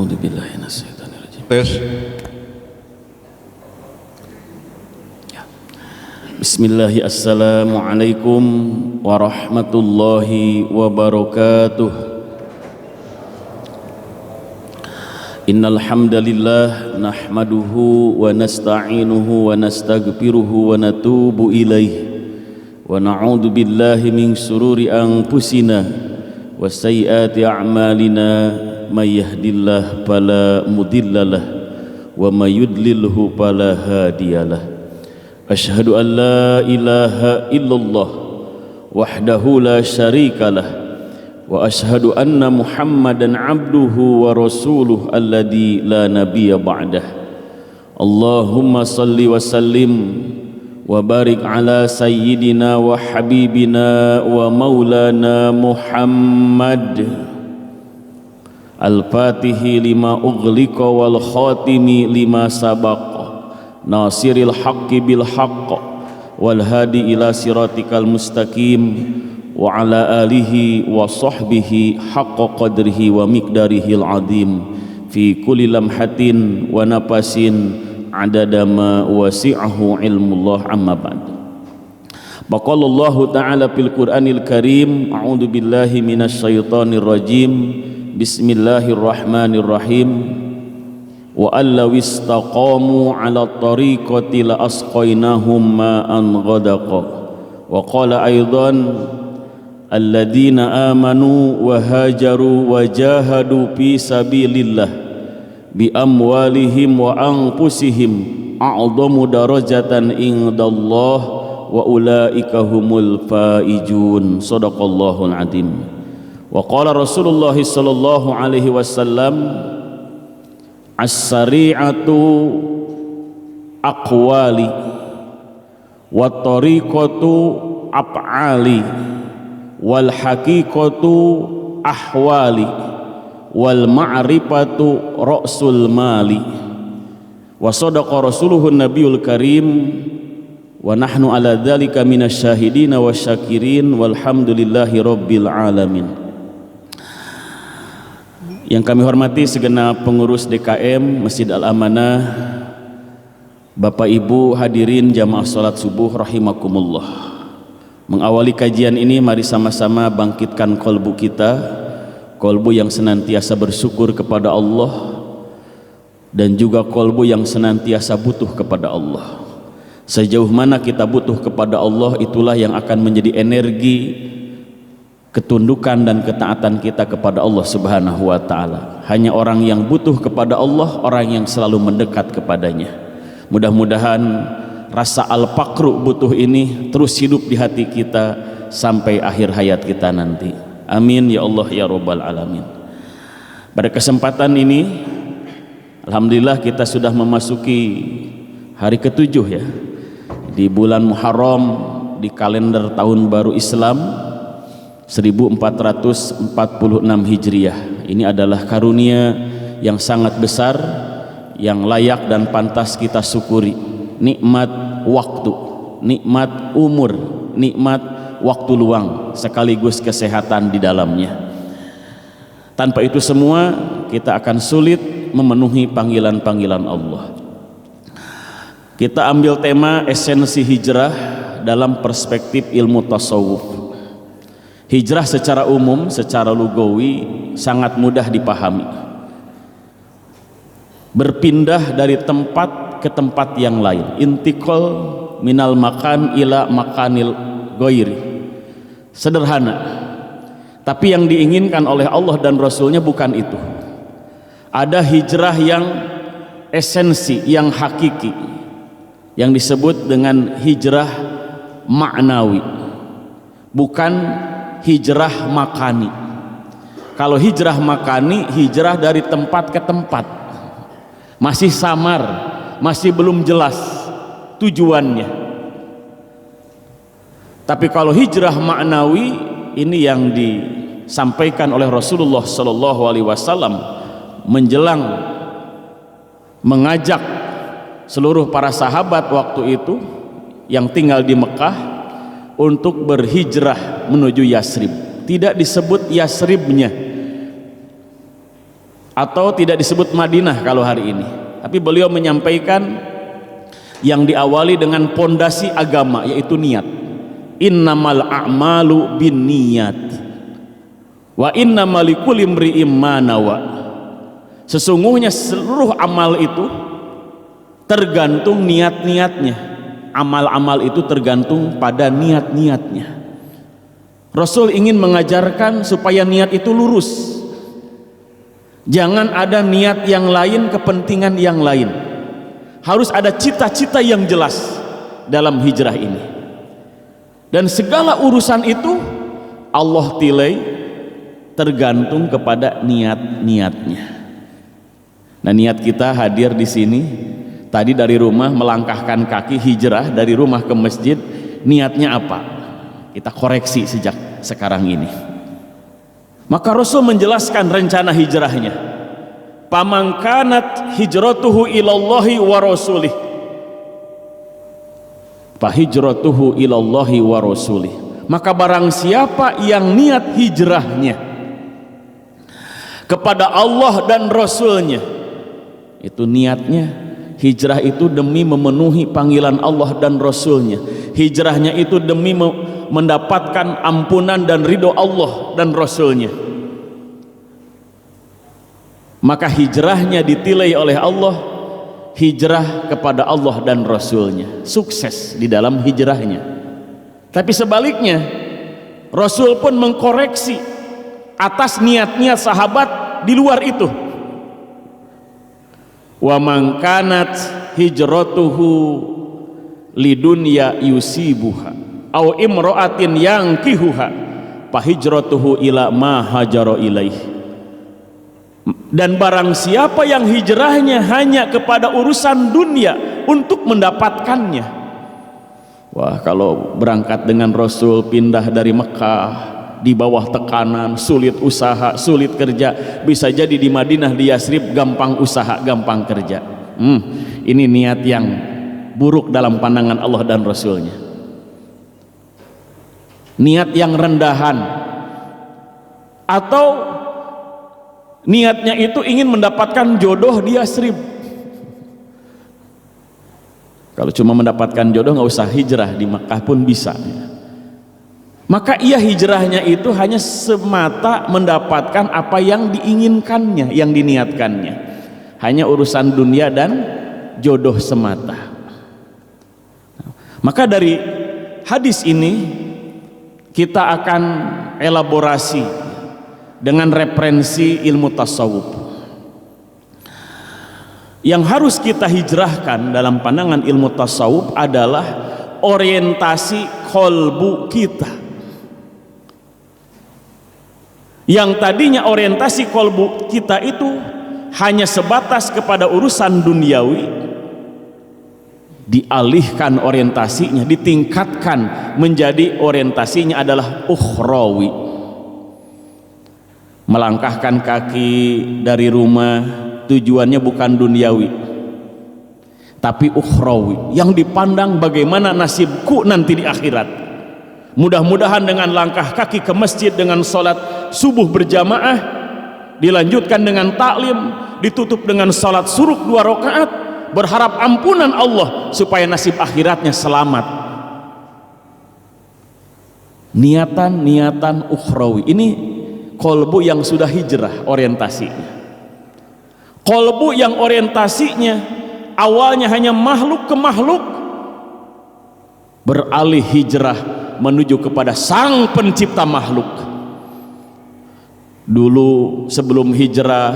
A'udzubillahi minasyaitonirrajim. Tes. Bismillahirrahmanirrahim. Assalamualaikum warahmatullahi wabarakatuh. Innal hamdalillah nahmaduhu wa nasta'inuhu wa nastaghfiruhu wa natubu ilaihi wa na'udzu billahi min shururi anfusina wa sayyiati a'malina may yahdihillahu fala mudhillalah wa may yudlilhu fala hadiyalah. Asyhadu an la ilaha illallah wahdahu la syarikalah wa asyhadu anna Muhammadan abduhu wa rasuluh alladzi la nabiyya ba'dah. Allahumma salli wa sallim wa barik ala sayyidina wa habibina wa maulana Muhammad al-fatihi lima ughliqa wal khatimi lima sabaqa nasiril haqqi bil haqq wal hadi ila siratikal mustaqim wa ala alihi wa sahbihi haqqa qadrihi wa miqdarihil azim fi kulli lamhatin wa nafasin adada ma wasi'ahu ilmullah amma ba'd. Baqalallahu ta'ala fil Qur'anil Karim, a'udzu billahi minasyaitonir rajim. Bismillahirrahmanirrahim. Wa allaw istaqamu 'ala tariqati la asqainahum ma'an ghadaqa. Wa qala aidan alladzina amanu wa hajaru wa jahadu fi sabilillah bi amwalihim wa anfusihim a'dhamu darajatan indallah wa ulaika humul faizun. Shadaqallahul azim. Wa qala Rasulullah sallallahu alaihi wasallam as-sari'atu aqwali wa tariqatu af'ali wal haqiqatu ahwali wal ma'rifatu ra'sul mali. Wa sadaqa rasuluhun nabiyul karim wa nahnu ala dzalika minasyahidina wasyakirin walhamdulillahi rabbil alamin. Yang kami hormati segenap pengurus DKM Masjid Al-Amanah, Bapak Ibu hadirin jamaah salat subuh rahimakumullah. Mengawali kajian ini, mari sama-sama bangkitkan kolbu kita, kolbu yang senantiasa bersyukur kepada Allah dan juga kolbu yang senantiasa butuh kepada Allah. Sejauh mana kita butuh kepada Allah, itulah yang akan menjadi energi ketundukan dan ketaatan kita kepada Allah Subhanahu wa ta'ala. Hanya orang yang butuh kepada Allah, orang yang selalu mendekat kepadanya. Mudah-mudahan rasa al-faqru butuh ini terus hidup di hati kita sampai akhir hayat kita nanti. Amin ya Allah ya Rabbal alamin. Pada kesempatan ini, alhamdulillah kita sudah memasuki hari ke-7 ya, di bulan Muharram di kalender tahun baru Islam 1446 Hijriah. Ini adalah karunia yang sangat besar yang layak dan pantas kita syukuri. Nikmat waktu, nikmat umur, nikmat waktu luang sekaligus kesehatan di dalamnya. Tanpa itu semua kita akan sulit memenuhi panggilan-panggilan Allah. Kita ambil tema esensi hijrah dalam perspektif ilmu tasawuf. Hijrah secara umum, secara lugawi sangat mudah dipahami. Berpindah dari tempat ke tempat yang lain, intiqal minal makan ila makanil ghairi. Sederhana, tapi yang diinginkan oleh Allah dan Rasulnya bukan itu. Ada hijrah yang esensi, yang hakiki, yang disebut dengan hijrah maknawi, bukan hijrah makani. Kalau hijrah makani, hijrah dari tempat ke tempat, masih samar, masih belum jelas tujuannya. Tapi kalau hijrah maknawi, ini yang disampaikan oleh Rasulullah Sallallahu Alaihi Wasallam menjelang mengajak seluruh para sahabat waktu itu yang tinggal di Mekah untuk berhijrah menuju Yasrib. Tidak disebut Yasribnya, atau tidak disebut Madinah kalau hari ini, tapi beliau menyampaikan yang diawali dengan pondasi agama, yaitu niat. Innamal a'malu binniyat wa innamal likulli imri'in ma nawa. Sesungguhnya seluruh amal itu tergantung niat-niatnya. Amal-amal itu tergantung pada niat-niatnya. Rasul ingin mengajarkan supaya niat itu lurus. Jangan ada niat yang lain, kepentingan yang lain. Harus ada cita-cita yang jelas dalam hijrah ini. Dan segala urusan itu Allah tilai tergantung kepada niat-niatnya. Nah, niat kita hadir di sini tadi dari rumah melangkahkan kaki hijrah dari rumah ke masjid, niatnya apa? Kita koreksi sejak sekarang ini. Maka Rasul menjelaskan rencana hijrahnya. Paman kanat hijratuhu ilallahi wa rasulih, fa hijratuhu ilallahi wa rasulih. Maka barang siapa yang niat hijrahnya kepada Allah dan Rasulnya, itu niatnya hijrah itu demi memenuhi panggilan Allah dan Rasulnya. Hijrahnya itu demi mendapatkan ampunan dan ridho Allah dan Rasulnya. Maka hijrahnya ditilai oleh Allah hijrah kepada Allah dan Rasulnya, sukses di dalam hijrahnya. Tapi sebaliknya, Rasul pun mengkoreksi atas niat-niat sahabat di luar itu. Wa man kanat hijratuhu lidunya yusibuha au imra'atin yankihuha fa hijratuhu ila ma hajara ilaih. Dan barang siapa yang hijrahnya hanya kepada urusan dunia untuk mendapatkannya. Wah, kalau berangkat dengan Rasul pindah dari Mekah di bawah tekanan, sulit usaha, sulit kerja, bisa jadi di Madinah, di Yasrib gampang usaha, gampang kerja. Ini niat yang buruk dalam pandangan Allah dan Rasulnya. Niat yang rendahan, atau niatnya itu ingin mendapatkan jodoh di Yasrib. Kalau cuma mendapatkan jodoh nggak usah hijrah, di Makkah pun bisa. Maka ia hijrahnya itu hanya semata mendapatkan apa yang diinginkannya, yang diniatkannya, hanya urusan dunia dan jodoh semata. Maka dari hadis ini kita akan elaborasi dengan referensi ilmu tasawuf. Yang harus kita hijrahkan dalam pandangan ilmu tasawuf adalah orientasi kolbu kita. Yang tadinya orientasi kolbu kita itu hanya sebatas kepada urusan duniawi, dialihkan orientasinya, ditingkatkan menjadi orientasinya adalah ukhrawi. Melangkahkan kaki dari rumah tujuannya bukan duniawi tapi ukhrawi, yang dipandang bagaimana nasibku nanti di akhirat. Mudah-mudahan dengan langkah kaki ke masjid, dengan sholat subuh berjamaah, dilanjutkan dengan taklim, ditutup dengan sholat suruk 2 rakaat, berharap ampunan Allah supaya nasib akhiratnya selamat. Niatan-niatan ukhrawi ini kolbu yang sudah hijrah orientasinya. Kolbu yang orientasinya awalnya hanya makhluk ke makhluk, beralih hijrah menuju kepada sang pencipta makhluk. Dulu sebelum hijrah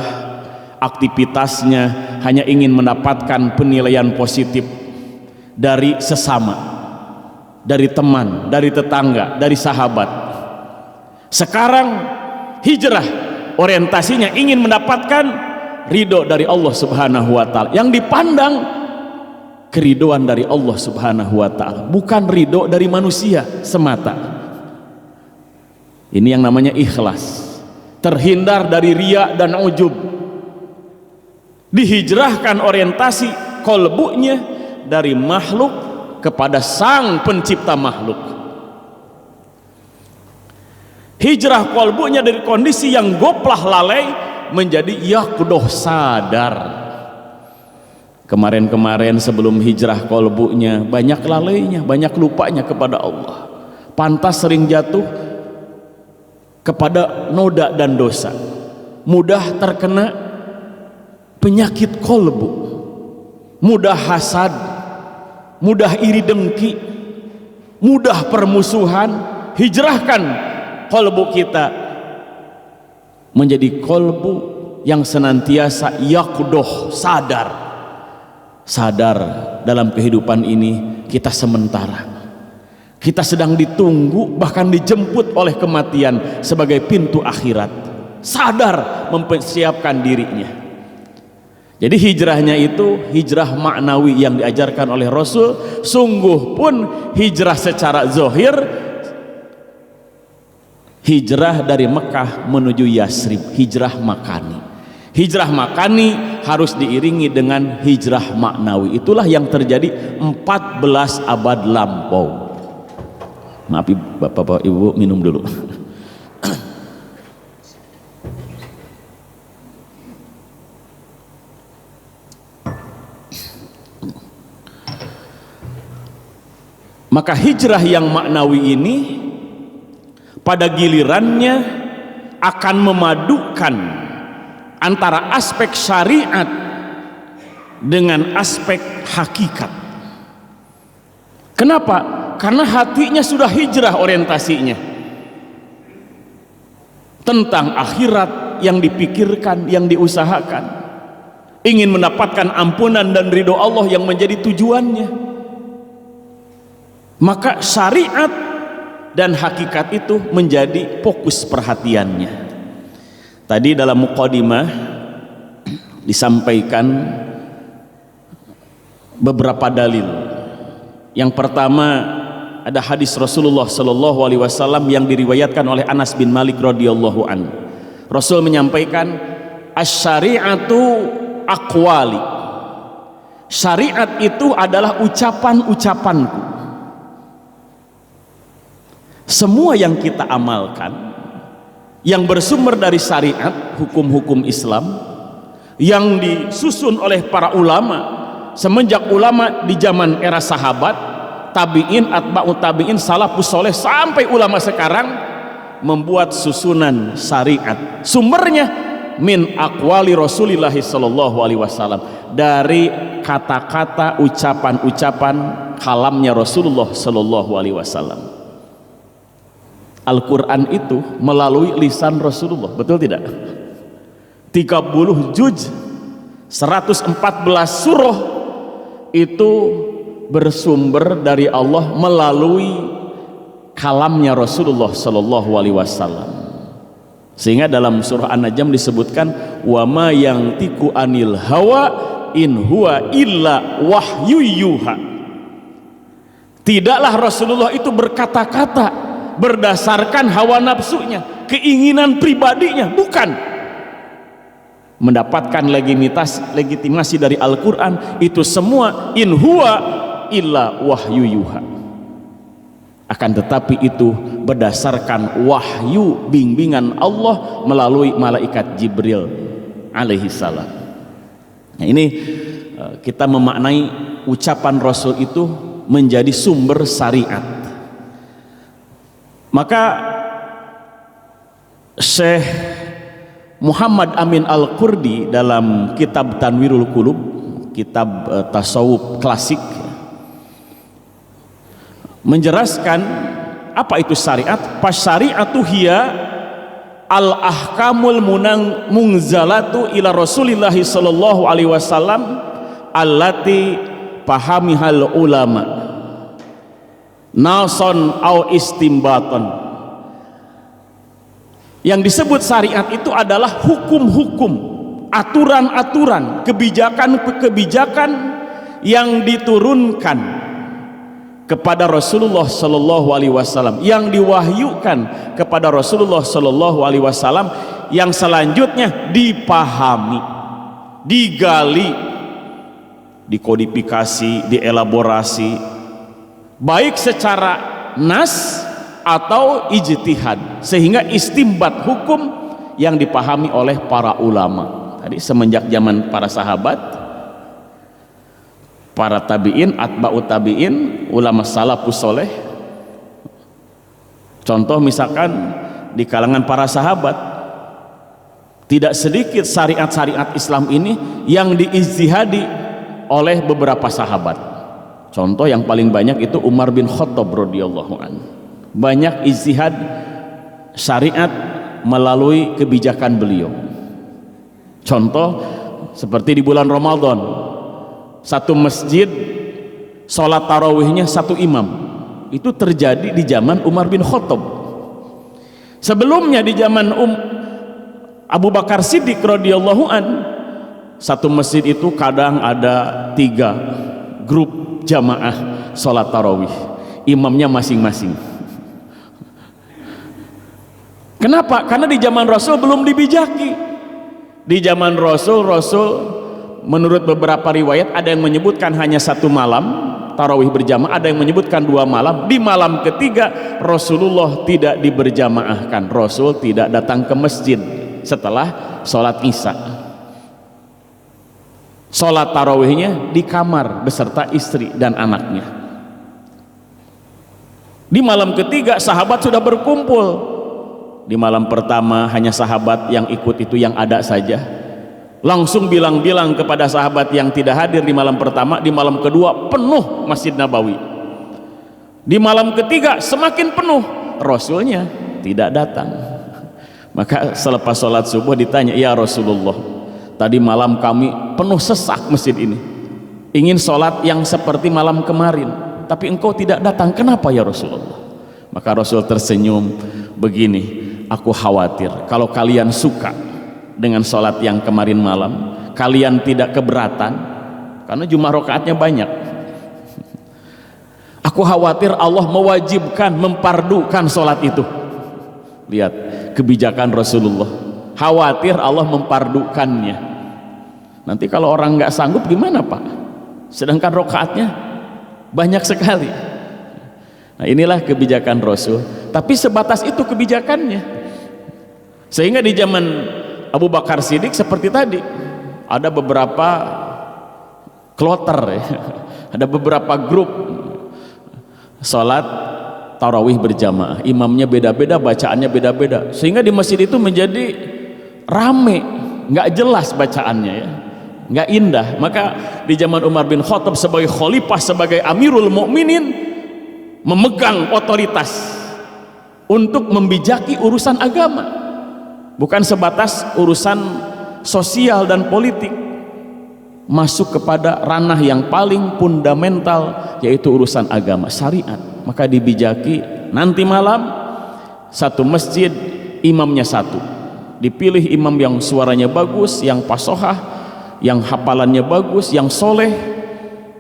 aktivitasnya hanya ingin mendapatkan penilaian positif dari sesama, dari teman, dari tetangga, dari sahabat. Sekarang hijrah orientasinya ingin mendapatkan ridho dari Allah Subhanahu wa Ta'ala, yang dipandang keridoan dari Allah Subhanahu wa Ta'ala, bukan ridho dari manusia semata. Ini yang namanya ikhlas, terhindar dari riya dan ujub. Dihijrahkan orientasi kolbunya dari makhluk kepada sang pencipta makhluk. Hijrah kolbunya dari kondisi yang goplah lalai menjadi yaqdoh, sadar. Kemarin-kemarin sebelum hijrah kolbunya banyak lalainya, banyak lupanya kepada Allah, pantas sering jatuh kepada noda dan dosa, mudah terkena penyakit kolbu, mudah hasad, mudah iri dengki, mudah permusuhan. Hijrahkan kolbu kita menjadi kolbu yang senantiasa yaqdoh, sadar dalam kehidupan ini kita sementara, kita sedang ditunggu, bahkan dijemput oleh kematian sebagai pintu akhirat. Sadar mempersiapkan dirinya. Jadi hijrahnya itu hijrah maknawi yang diajarkan oleh Rasul. Sungguh pun hijrah secara zahir, hijrah dari Mekah menuju Yasrib, hijrah makani. Hijrah makani harus diiringi dengan hijrah maknawi. Itulah yang terjadi 14 abad lampau. Maaf Bapak Ibu, minum dulu. Maka hijrah yang maknawi ini pada gilirannya akan memadukan antara aspek syariat dengan aspek hakikat. Kenapa? Karena hatinya sudah hijrah orientasinya tentang akhirat yang dipikirkan, yang diusahakan, ingin mendapatkan ampunan dan ridho Allah yang menjadi tujuannya. Maka syariat dan hakikat itu menjadi fokus perhatiannya. Tadi dalam muqaddimah disampaikan beberapa dalil. Yang pertama ada hadis Rasulullah sallallahu alaihi wasallam yang diriwayatkan oleh Anas bin Malik radhiyallahu an. Rasul menyampaikan, "Asy-syari'atu aqwali." Syariat itu adalah ucapan-ucapanku. Semua yang kita amalkan yang bersumber dari syariat, hukum-hukum Islam yang disusun oleh para ulama semenjak ulama di zaman era sahabat, tabi'in, atba'ut tabi'in, salafus soleh sampai ulama sekarang membuat susunan syariat. Sumbernya min aqwali Rasulillah sallallahu alaihi wasallam, dari kata-kata, ucapan-ucapan kalamnya Rasulullah sallallahu alaihi wasallam. Al-Quran itu melalui lisan Rasulullah, betul tidak? 30 juz, 114 surah itu bersumber dari Allah melalui kalamnya Rasulullah sallallahu alaihi wasallam. Sehingga dalam surah An-Najm disebutkan, wa ma yantiqu anil hawa in huwa illa wahyu yuha. Tidaklah Rasulullah itu berkata-kata berdasarkan hawa nafsunya, keinginan pribadinya, bukan. Mendapatkan legitimasi dari Al-Quran, itu semua in huwa illa wahyu yuha. Akan tetapi itu berdasarkan wahyu bimbingan Allah melalui malaikat Jibril alaihi salam. Nah, ini kita memaknai ucapan Rasul itu menjadi sumber syariat. Maka Syekh Muhammad Amin Al-Qurdi dalam kitab Tanwirul Qulub, kitab tasawuf klasik, menjelaskan apa itu syariat. Fasyari'atu hiya al-ahkamul munzalatu ila Rasulillah sallallahu alaihi wasallam allati pahamihal ulama nason au istimbaton. Yang disebut syariat itu adalah hukum-hukum, aturan-aturan, kebijakan-kebijakan yang diturunkan kepada Rasulullah sallallahu alaihi wasallam, yang diwahyukan kepada Rasulullah sallallahu alaihi wasallam, yang selanjutnya dipahami, digali, dikodifikasi, dielaborasi, baik secara nas atau ijtihad, sehingga istimbat hukum yang dipahami oleh para ulama. Tadi semenjak zaman para sahabat, para tabi'in, atba'ut tabi'in, ulama salafus soleh. Contoh misalkan di kalangan para sahabat, tidak sedikit syariat-syariat Islam ini yang diijtihadi oleh beberapa sahabat. Contoh yang paling banyak itu Umar bin Khattab radhiyallahu anhu. Banyak ijtihad syariat melalui kebijakan beliau. Contoh seperti di bulan Ramadan, satu masjid sholat tarawihnya satu imam. Itu terjadi di zaman Umar bin Khattab. Sebelumnya di zaman Abu Bakar Siddiq radhiyallahu an, satu masjid itu kadang ada 3 grup jamaah sholat tarawih, imamnya masing-masing. Kenapa? Karena di zaman Rasul belum dibijaki. Di zaman Rasul menurut beberapa riwayat ada yang menyebutkan hanya 1 malam tarawih berjamaah, ada yang menyebutkan 2 malam. Di malam ketiga Rasulullah tidak diberjamaahkan, Rasul tidak datang ke masjid setelah sholat isya. Sholat tarawihnya di kamar beserta istri dan anaknya. Di malam ketiga sahabat sudah berkumpul. Di malam pertama hanya sahabat yang ikut itu yang ada saja, langsung bilang-bilang kepada sahabat yang tidak hadir di malam pertama. Di malam kedua penuh Masjid Nabawi. Di malam ketiga semakin penuh, Rasulnya tidak datang. Maka selepas sholat subuh ditanya, ya Rasulullah, tadi malam kami penuh sesak masjid ini, ingin sholat yang seperti malam kemarin, tapi engkau tidak datang, kenapa ya Rasulullah? Maka Rasul tersenyum begini, aku khawatir kalau kalian suka dengan sholat yang kemarin malam, kalian tidak keberatan karena jumlah rakaatnya banyak. Aku khawatir Allah mewajibkan, mempardukan sholat itu. Lihat kebijakan Rasulullah, khawatir Allah mempardukannya. Nanti kalau orang nggak sanggup gimana Pak? Sedangkan rakaatnya banyak sekali. Nah inilah kebijakan Rasul, tapi sebatas itu kebijakannya. Sehingga di zaman Abu Bakar Siddiq seperti tadi, ada beberapa kloter ya, ada beberapa grup sholat tarawih berjamaah, imamnya beda-beda, bacaannya beda-beda, sehingga di masjid itu menjadi rame, nggak jelas bacaannya ya, nggak indah. Maka di zaman Umar bin Khattab sebagai khalifah, sebagai Amirul Mukminin, memegang otoritas untuk membijaki urusan agama, bukan sebatas urusan sosial dan politik, masuk kepada ranah yang paling fundamental, yaitu urusan agama, syariat. Maka dibijaki, nanti malam satu masjid imamnya 1, dipilih imam yang suaranya bagus, yang fasohah, yang hafalannya bagus, yang soleh,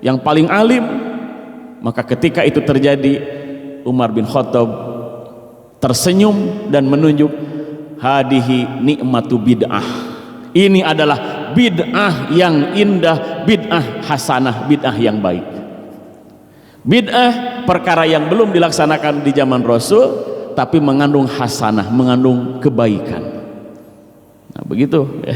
yang paling alim. Maka ketika itu terjadi, Umar bin Khattab tersenyum dan menunjuk, hadihi nikmatu bid'ah, ini adalah bid'ah yang indah, bid'ah hasanah, bid'ah yang baik. Bid'ah perkara yang belum dilaksanakan di zaman Rasul, tapi mengandung hasanah, mengandung kebaikan. Nah begitu ya.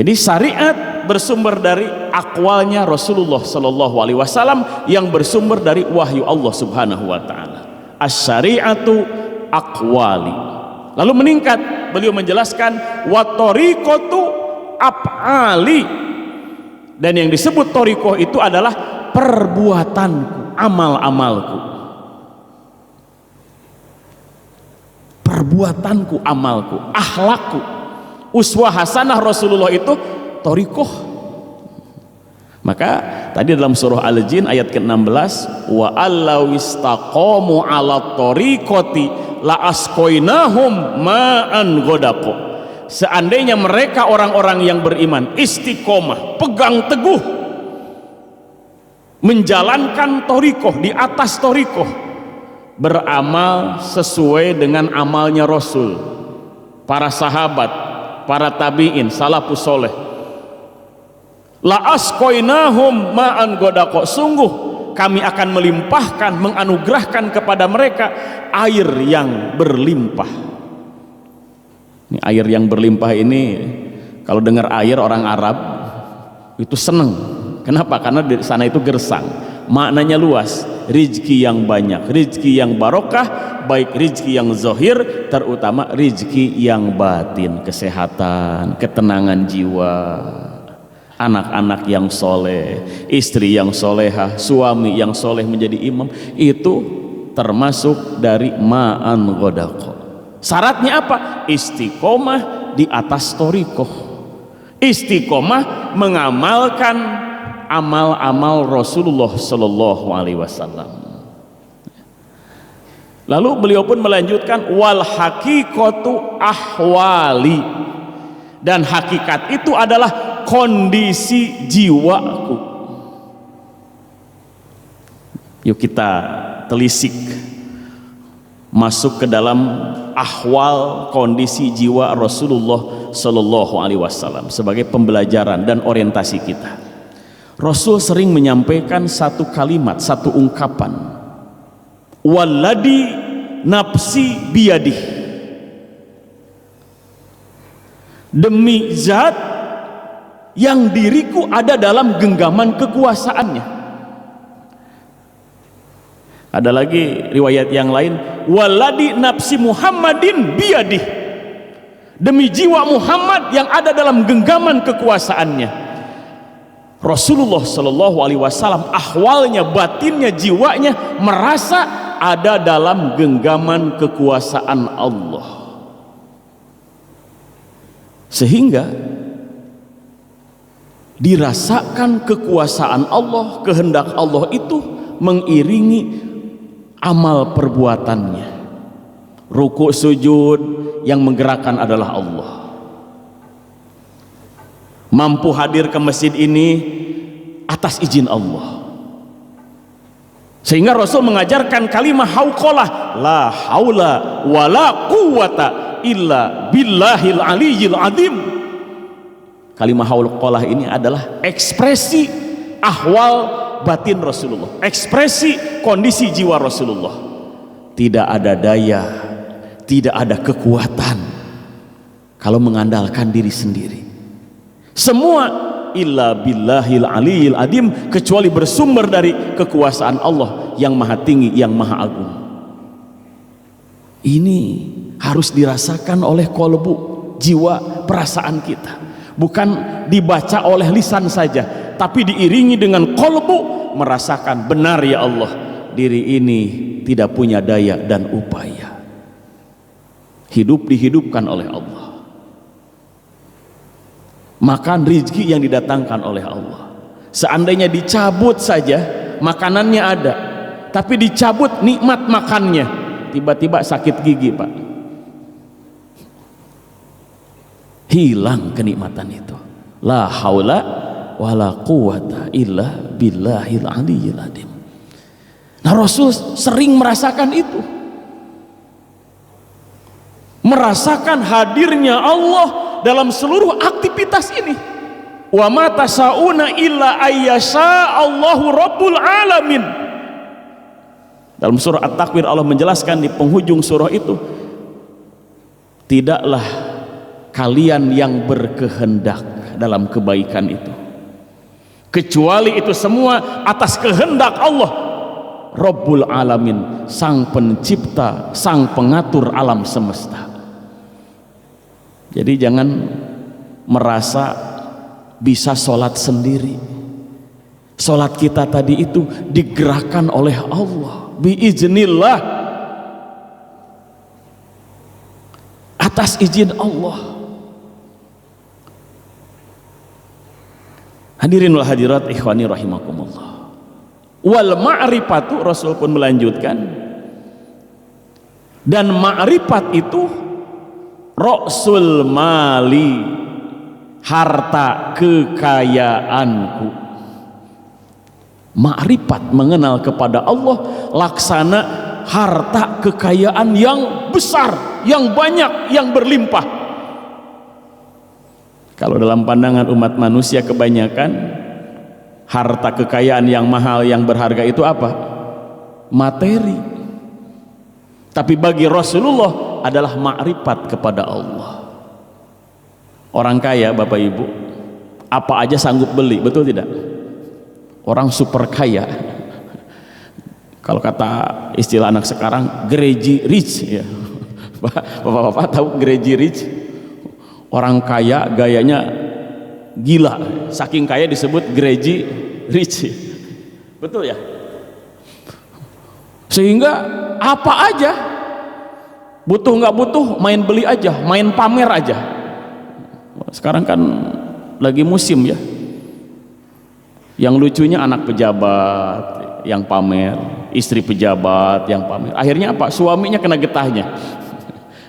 Jadi syariat bersumber dari akwalnya Rasulullah Sallallahu Alaihi Wasallam yang bersumber dari wahyu Allah Subhanahu Wa Taala. Asy-syari'atu aqwali. Lalu meningkat, beliau menjelaskan wa tariqatu af'ali, dan yang disebut tariqah itu adalah perbuatanku, amal-amalku. Perbuatanku, amalku, akhlakku. Uswah hasanah Rasulullah itu tariqah. Maka tadi dalam surah Al-Jin ayat ke-16, wa allaw istaqamu ala tariqati la asqainahum ma'an ghadaqo. Seandainya mereka orang-orang yang beriman istiqomah, pegang teguh menjalankan tariqah, di atas tariqah, beramal sesuai dengan amalnya Rasul, para sahabat, para tabi'in, salafus soleh, la asqainahum ma'an ghadaqo, sungguh kami akan melimpahkan, menganugerahkan kepada mereka air yang berlimpah. Ini air yang berlimpah ini, kalau dengar air orang Arab itu seneng. Kenapa? Karena di sana itu gersang. Maknanya luas, rizki yang banyak, rizki yang barokah, baik rizki yang zahir, terutama rizki yang batin, kesehatan, ketenangan jiwa, anak-anak yang soleh, istri yang solehah, suami yang soleh menjadi imam, itu termasuk dari ma'an ghodaqo. Syaratnya apa? Istiqomah di atas thoriqoh, istiqomah mengamalkan amal-amal Rasulullah Sallallahu Alaihi Wasallam. Lalu beliau pun melanjutkan wal haqiqatu ahwali, dan hakikat itu adalah kondisi jiwaku. Yuk kita telisik masuk ke dalam ahwal kondisi jiwa Rasulullah Sallallahu Alaihi Wasallam sebagai pembelajaran dan orientasi kita. Rasul sering menyampaikan satu kalimat, satu ungkapan, walladhi nafsi biyadih, demi zat yang diriku ada dalam genggaman kekuasaannya. Ada lagi riwayat yang lain, walladhi nafsi Muhammadin biyadih, demi jiwa Muhammad yang ada dalam genggaman kekuasaannya. Rasulullah Shallallahu Alaihi Wasallam ahwalnya, batinnya, jiwanya merasa ada dalam genggaman kekuasaan Allah, sehingga dirasakan kekuasaan Allah, kehendak Allah itu mengiringi amal perbuatannya. Ruku sujud yang menggerakkan adalah Allah. Mampu hadir ke masjid ini atas izin Allah, sehingga Rasul mengajarkan kalimat hauqalah, la haula wala quwata illa billahil aliyyil azim. Kalimat hauqalah ini adalah ekspresi ahwal batin Rasulullah, ekspresi kondisi jiwa Rasulullah. Tidak ada daya, tidak ada kekuatan kalau mengandalkan diri sendiri. Semua illa billahil aliyil adim, kecuali bersumber dari kekuasaan Allah yang maha tinggi, yang maha agung. Ini harus dirasakan oleh kolbu, jiwa, perasaan kita, bukan dibaca oleh lisan saja, tapi diiringi dengan kolbu, merasakan benar ya Allah, diri ini tidak punya daya dan upaya, hidup dihidupkan oleh Allah. Makan rizki yang didatangkan oleh Allah. Seandainya dicabut saja makanannya ada, tapi dicabut nikmat makannya, tiba-tiba sakit gigi Pak, hilang kenikmatan itu. La haula wala quwata illa billahil aliyyil azim. Nah, Rasul sering merasakan itu, merasakan hadirnya Allah dalam seluruh aktivitas ini. Wa ma tasyauna illa ayyasha Allahu rabbul alamin. Dalam surah At-Takwir Allah menjelaskan di penghujung surah itu, tidaklah kalian yang berkehendak dalam kebaikan itu, kecuali itu semua atas kehendak Allah Rabbul alamin, sang pencipta, sang pengatur alam semesta. Jadi jangan merasa bisa sholat sendiri. Sholat kita tadi itu digerakkan oleh Allah biiznillah, atas izin Allah. Hadirin wal hadirat ikhwani rahimakumullah. Wal ma'rifatu, Rasul pun melanjutkan, dan ma'rifat itu Rasul mali, harta kekayaanku. Ma'rifat, mengenal kepada Allah, laksana harta kekayaan yang besar, yang banyak, yang berlimpah. Kalau dalam pandangan umat manusia kebanyakan, harta kekayaan yang mahal, yang berharga itu apa? Materi. Tapi bagi Rasulullah adalah ma'rifat kepada Allah. Orang kaya Bapak Ibu apa aja sanggup beli, betul tidak? Orang super kaya, kalau kata istilah anak sekarang crazy rich ya. Bapak-bapak tahu crazy rich? Orang kaya gayanya gila, saking kaya disebut crazy rich, betul ya? Sehingga apa aja, butuh nggak butuh, main beli aja, main pamer aja. Sekarang kan lagi musim ya, yang lucunya anak pejabat yang pamer, istri pejabat yang pamer, akhirnya apa? Suaminya kena getahnya,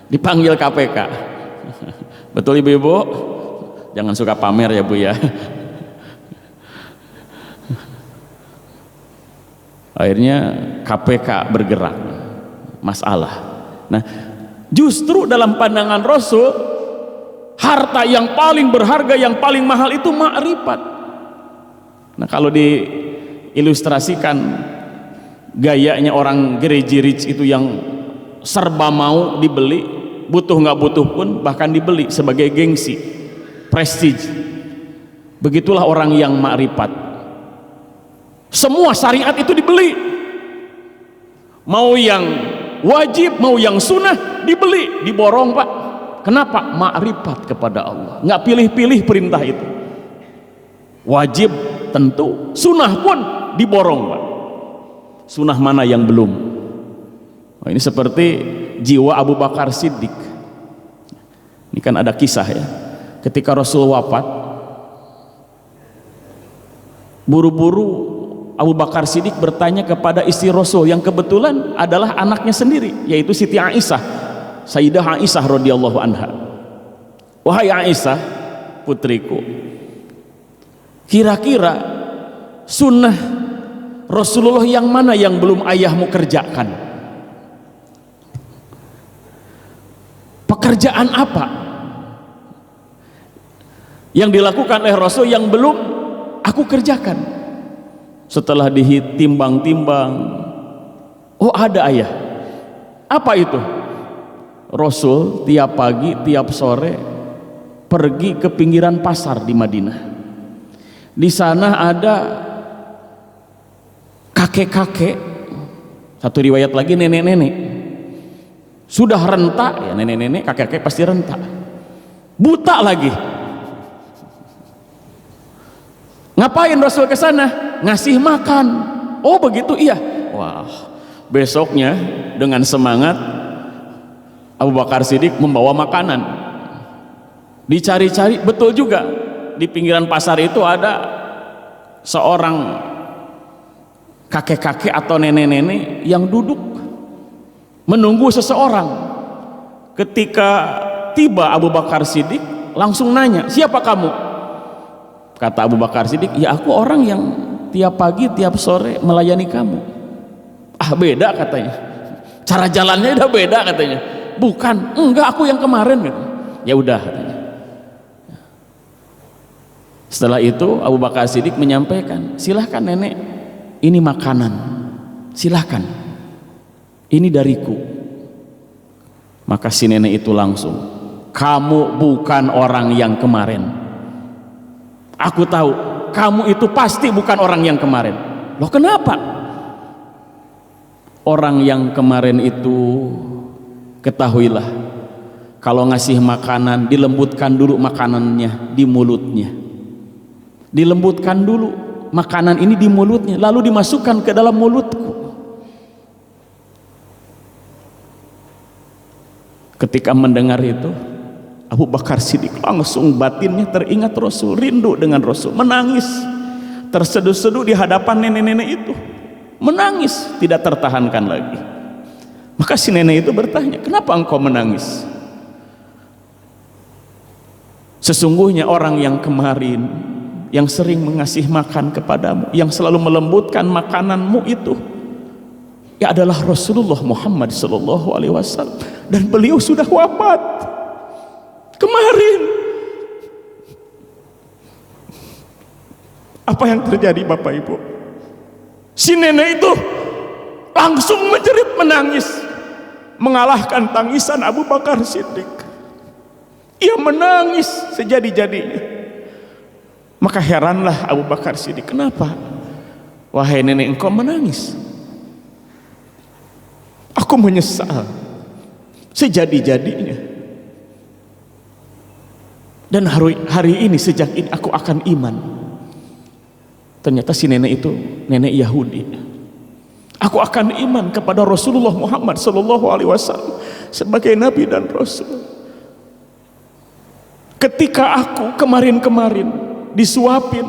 dipanggil KPK. Betul ibu-ibu? Jangan suka pamer ya Bu ya. Akhirnya KPK bergerak, masalah. Nah, justru dalam pandangan Rasul, harta yang paling berharga, yang paling mahal itu ma'rifat. Nah, kalau diilustrasikan gayanya orang crazy rich itu yang serba mau dibeli, butuh nggak butuh pun bahkan dibeli sebagai gengsi, prestige. Begitulah orang yang ma'rifat. Semua syariat itu dibeli, mau yang wajib mau yang sunnah dibeli, diborong Pak. Kenapa? Ma'rifat kepada Allah, nggak pilih-pilih perintah itu. Wajib tentu, sunnah pun diborong Pak. Sunnah mana yang belum? Oh, ini seperti jiwa Abu Bakar Siddiq. Ini kan ada kisah ya, ketika Rasul wafat, buru-buru Abu Bakar Siddiq bertanya kepada istri Rasul yang kebetulan adalah anaknya sendiri, yaitu Siti Aisyah, Sayyidah Aisyah radhiyallahu anha. Wahai Aisyah putriku, kira-kira sunnah Rasulullah yang mana yang belum ayahmu kerjakan? Pekerjaan apa yang dilakukan oleh Rasul yang belum aku kerjakan? Setelah ditimbang-timbang, oh ada ayah. Apa itu? Rasul tiap pagi tiap sore pergi ke pinggiran pasar di Madinah. Di sana ada kakek-kakek, satu riwayat lagi nenek-nenek, sudah renta ya, nenek-nenek kakek-kakek pasti renta, buta lagi. Ngapain Rasul ke sana? Ngasih makan. Oh begitu, iya. Wah, besoknya dengan semangat Abu Bakar Siddiq membawa makanan. Dicari-cari, betul juga di pinggiran pasar itu ada seorang kakek-kakek atau nenek-nenek yang duduk menunggu seseorang. Ketika tiba Abu Bakar Siddiq langsung nanya, siapa kamu? Kata Abu Bakar Siddiq, ya aku orang yang tiap pagi tiap sore melayani kamu. Ah beda katanya, cara jalannya udah beda katanya. Bukan, enggak, aku yang kemarin gitu. Ya udah katanya. Setelah itu Abu Bakar Siddiq menyampaikan, silahkan nenek, ini makanan, silahkan, ini dariku. Maka si nenek itu langsung, kamu bukan orang yang kemarin. Aku tahu kamu itu pasti bukan orang yang kemarin. Loh kenapa? Orang yang kemarin itu, ketahuilah, kalau ngasih makanan dilembutkan dulu makanannya di mulutnya, dilembutkan dulu makanan ini di mulutnya, lalu dimasukkan ke dalam mulutku. Ketika mendengar itu, Abu Bakar Siddiq langsung batinnya teringat Rasul, rindu dengan Rasul, menangis, terseduh-seduh di hadapan nenek-nenek itu, menangis, tidak tertahankan lagi. Maka si nenek itu bertanya, kenapa engkau menangis? Sesungguhnya orang yang kemarin, yang sering mengasih makan kepadamu, yang selalu melembutkan makananmu itu, ya adalah Rasulullah Muhammad SAW, dan beliau sudah wafat kemarin. Apa yang terjadi Bapak Ibu? Si nenek itu langsung menjerit menangis, mengalahkan tangisan Abu Bakar Siddiq. Ia menangis sejadi-jadinya. Maka heranlah Abu Bakar Siddiq, kenapa wahai nenek engkau menangis? Aku menyesal sejadi-jadinya. Dan hari ini, sejak ini aku akan iman. Ternyata si nenek itu nenek Yahudi. Aku akan iman kepada Rasulullah Muhammad SAW sebagai Nabi dan Rasul. Ketika aku kemarin-kemarin disuapin,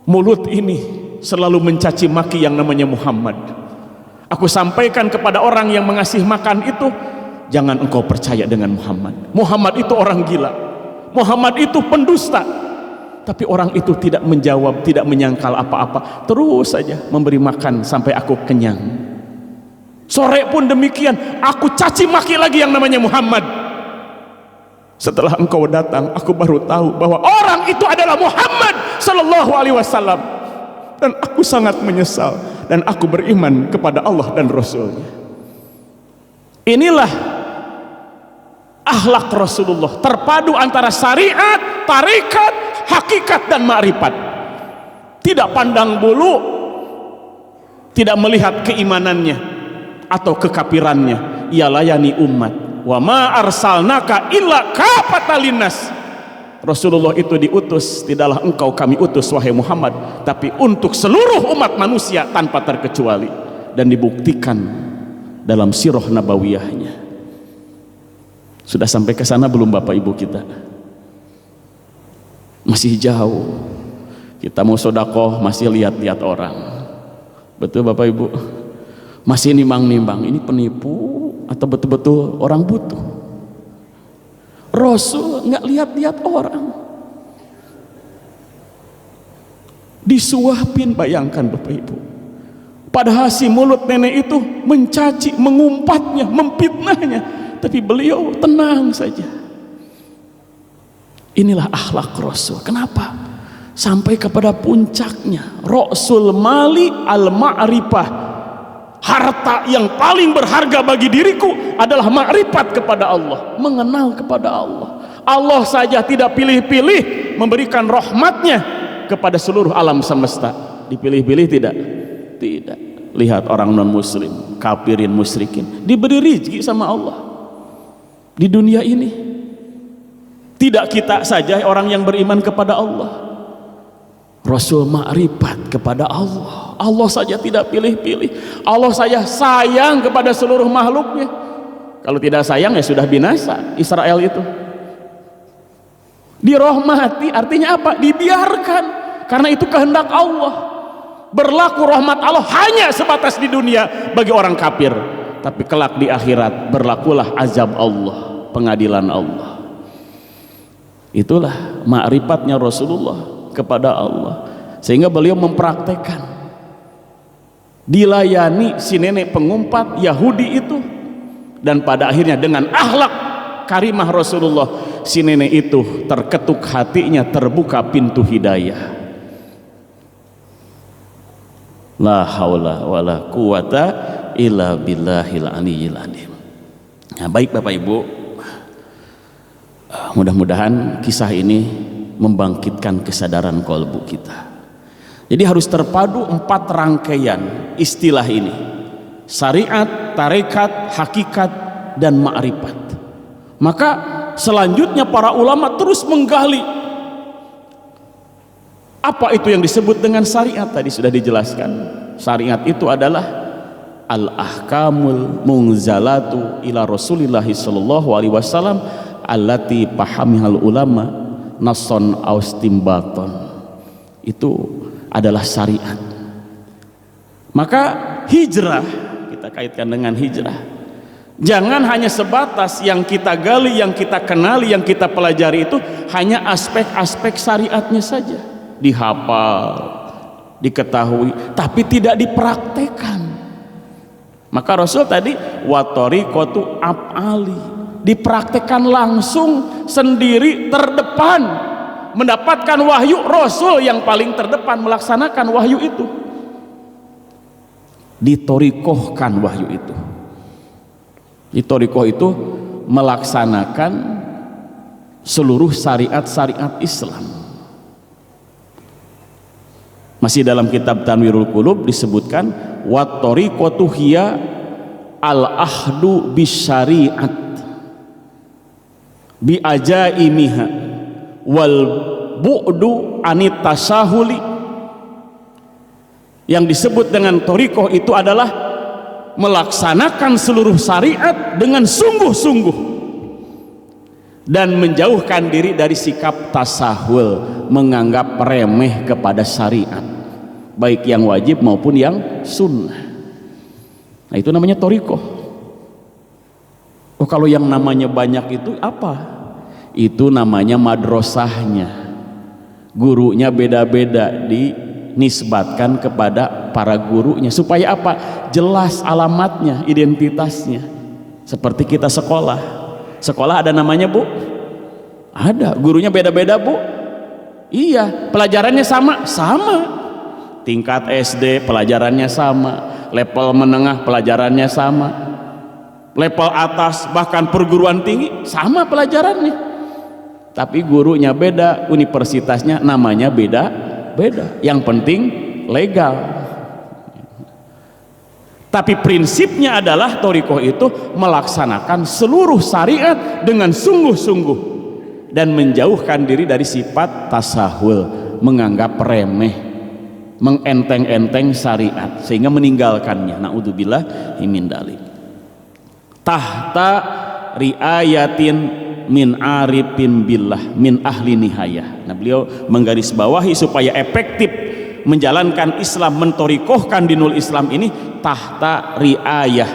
mulut ini selalu mencaci maki yang namanya Muhammad. Aku sampaikan kepada orang yang mengasih makan itu, jangan engkau percaya dengan Muhammad. Muhammad itu orang gila. Muhammad itu pendusta. Tapi orang itu tidak menjawab, tidak menyangkal apa-apa, terus saja memberi makan sampai aku kenyang. Sore pun demikian, aku caci maki lagi yang namanya Muhammad. Setelah engkau datang, aku baru tahu bahwa orang itu adalah Muhammad sallallahu alaihi wasallam. Dan aku sangat menyesal, dan aku beriman kepada Allah dan Rasulnya. Inilah akhlak Rasulullah, terpadu antara syariat, tarekat, hakikat dan ma'rifat. Tidak pandang bulu, tidak melihat keimanannya atau kekafirannya. Ia layani umat. Wa ma arsalnaka illa kafatan linnas. Rasulullah itu diutus, tidaklah engkau kami utus wahai Muhammad, tapi untuk seluruh umat manusia tanpa terkecuali. Dan dibuktikan dalam sirah nabawiyahnya. Sudah sampai ke sana belum Bapak Ibu kita? Masih jauh. Kita mau sedekah masih lihat-lihat orang. Betul Bapak Ibu? Masih nimbang-nimbang, ini penipu atau betul-betul orang butuh. Rasul nggak lihat-lihat orang. Disuapin, bayangkan Bapak Ibu. Padahal si mulut nenek itu mencaci, mengumpatnya, memfitnahnya. Tapi beliau tenang saja. Inilah akhlak Rasul. Kenapa? Sampai kepada puncaknya. Rasul mali al-ma'rifah. Harta yang paling berharga bagi diriku adalah ma'rifat kepada Allah. Mengenal kepada Allah. Allah saja tidak pilih-pilih memberikan rahmatnya kepada seluruh alam semesta. Dipilih-pilih tidak? Tidak. Lihat orang non-muslim, kafirin, musyrikin, diberi rezeki sama Allah di dunia ini. Tidak kita saja orang yang beriman kepada Allah. Rasul ma'rifat kepada Allah. Allah saja tidak pilih-pilih. Allah saja sayang kepada seluruh makhluknya. Kalau tidak sayang ya sudah binasa Israel itu. Dirahmati artinya apa? Dibiarkan. Karena itu kehendak Allah. Berlaku rahmat Allah hanya sebatas di dunia bagi orang kafir. Tapi kelak di akhirat berlakulah azab Allah, pengadilan Allah. Itulah ma'rifatnya Rasulullah kepada Allah. Sehingga beliau mempraktekkan, dilayani si nenek pengumpat Yahudi itu. Dan pada akhirnya dengan akhlak karimah Rasulullah, si nenek itu terketuk hatinya, terbuka pintu hidayah. La haula wala quwata illa billahil aliyyil azim. Nah, baik Bapak Ibu, mudah-mudahan kisah ini membangkitkan kesadaran kolbu kita. Jadi harus terpadu 4 rangkaian istilah ini: syariat, tarekat, hakikat, dan ma'rifat. Maka selanjutnya para ulama terus menggali apa itu yang disebut dengan syariat. Tadi sudah dijelaskan, syariat itu adalah al-ahkamul munzalatu ila Rasulillah sallallahu alaihi wasallam allati pahamihal ulama nasson austimbaton. Itu adalah syariat. Maka hijrah, kita kaitkan dengan hijrah, jangan hanya sebatas yang kita gali, yang kita kenali, yang kita pelajari itu hanya aspek-aspek syariatnya saja, dihafal, diketahui, tapi tidak dipraktekkan. Maka Rasul tadi watoriqatu af'ali, dipraktekkan langsung sendiri terdepan, mendapatkan wahyu. Rasul yang paling terdepan melaksanakan wahyu itu, ditorikohkan wahyu itu. Ditorikoh itu melaksanakan seluruh syariat-syariat Islam. Masih dalam kitab Tanwirul Qulub disebutkan wat tariqatu hiya al ahdu bisyariat bi ajaimiha wal bu'du anit tasahuli. Yang disebut dengan thariqah itu adalah melaksanakan seluruh syariat dengan sungguh-sungguh dan menjauhkan diri dari sikap tasahul, menganggap remeh kepada syariat, baik yang wajib maupun yang sunnah. Nah, itu namanya thariqah. Oh, kalau yang namanya banyak itu apa? Itu namanya madrasahnya. Gurunya beda-beda, dinisbatkan kepada para gurunya supaya apa? Jelas alamatnya, identitasnya. Seperti kita sekolah. Sekolah ada namanya, Bu? Ada. Gurunya beda-beda, Bu? Iya. Pelajarannya sama? Sama. Tingkat SD pelajarannya sama, level menengah pelajarannya sama, level atas bahkan perguruan tinggi sama pelajarannya. Tapi gurunya beda, universitasnya namanya beda-beda. Yang penting legal. Tapi prinsipnya adalah thariqah itu melaksanakan seluruh syariat dengan sungguh-sungguh dan menjauhkan diri dari sifat tasahul, menganggap remeh, mengenteng-enteng syariat sehingga meninggalkannya. Naudzubillah min dzalik. Tahta riayatin min arifin billah min ahli nihayah. Nah, beliau menggarisbawahi supaya efektif menjalankan Islam, mentorikohkan dinul Islam ini tahta riayah,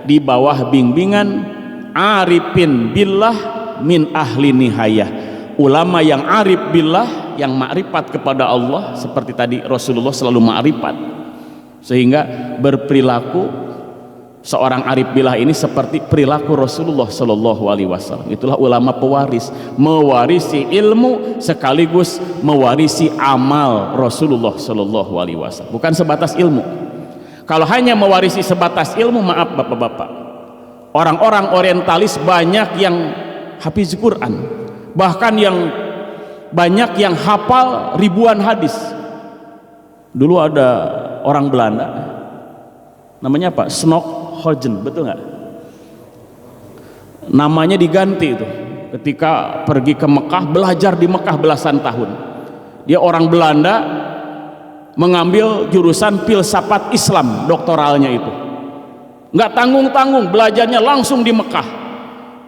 di bawah bimbingan arifin billah min ahli nihayah, ulama yang arif billah, yang makrifat kepada Allah. Seperti tadi Rasulullah selalu makrifat, sehingga berperilaku seorang arif billah ini seperti perilaku Rasulullah Shallallahu Alaihi Wasallam. Itulah ulama pewaris, mewarisi ilmu sekaligus mewarisi amal Rasulullah Shallallahu Alaihi Wasallam. Bukan sebatas ilmu. Kalau hanya mewarisi sebatas ilmu, maaf bapak-bapak, orang-orang orientalis banyak yang hafiz Quran, bahkan yang banyak yang hafal ribuan hadis. Dulu ada orang Belanda, namanya apa? Snokhausen, betul nggak? Namanya diganti itu ketika pergi ke Mekah, belajar di Mekah belasan tahun. Dia orang Belanda, mengambil jurusan filsafat Islam, doktoralnya itu. Nggak tanggung-tanggung, belajarnya langsung di Mekah.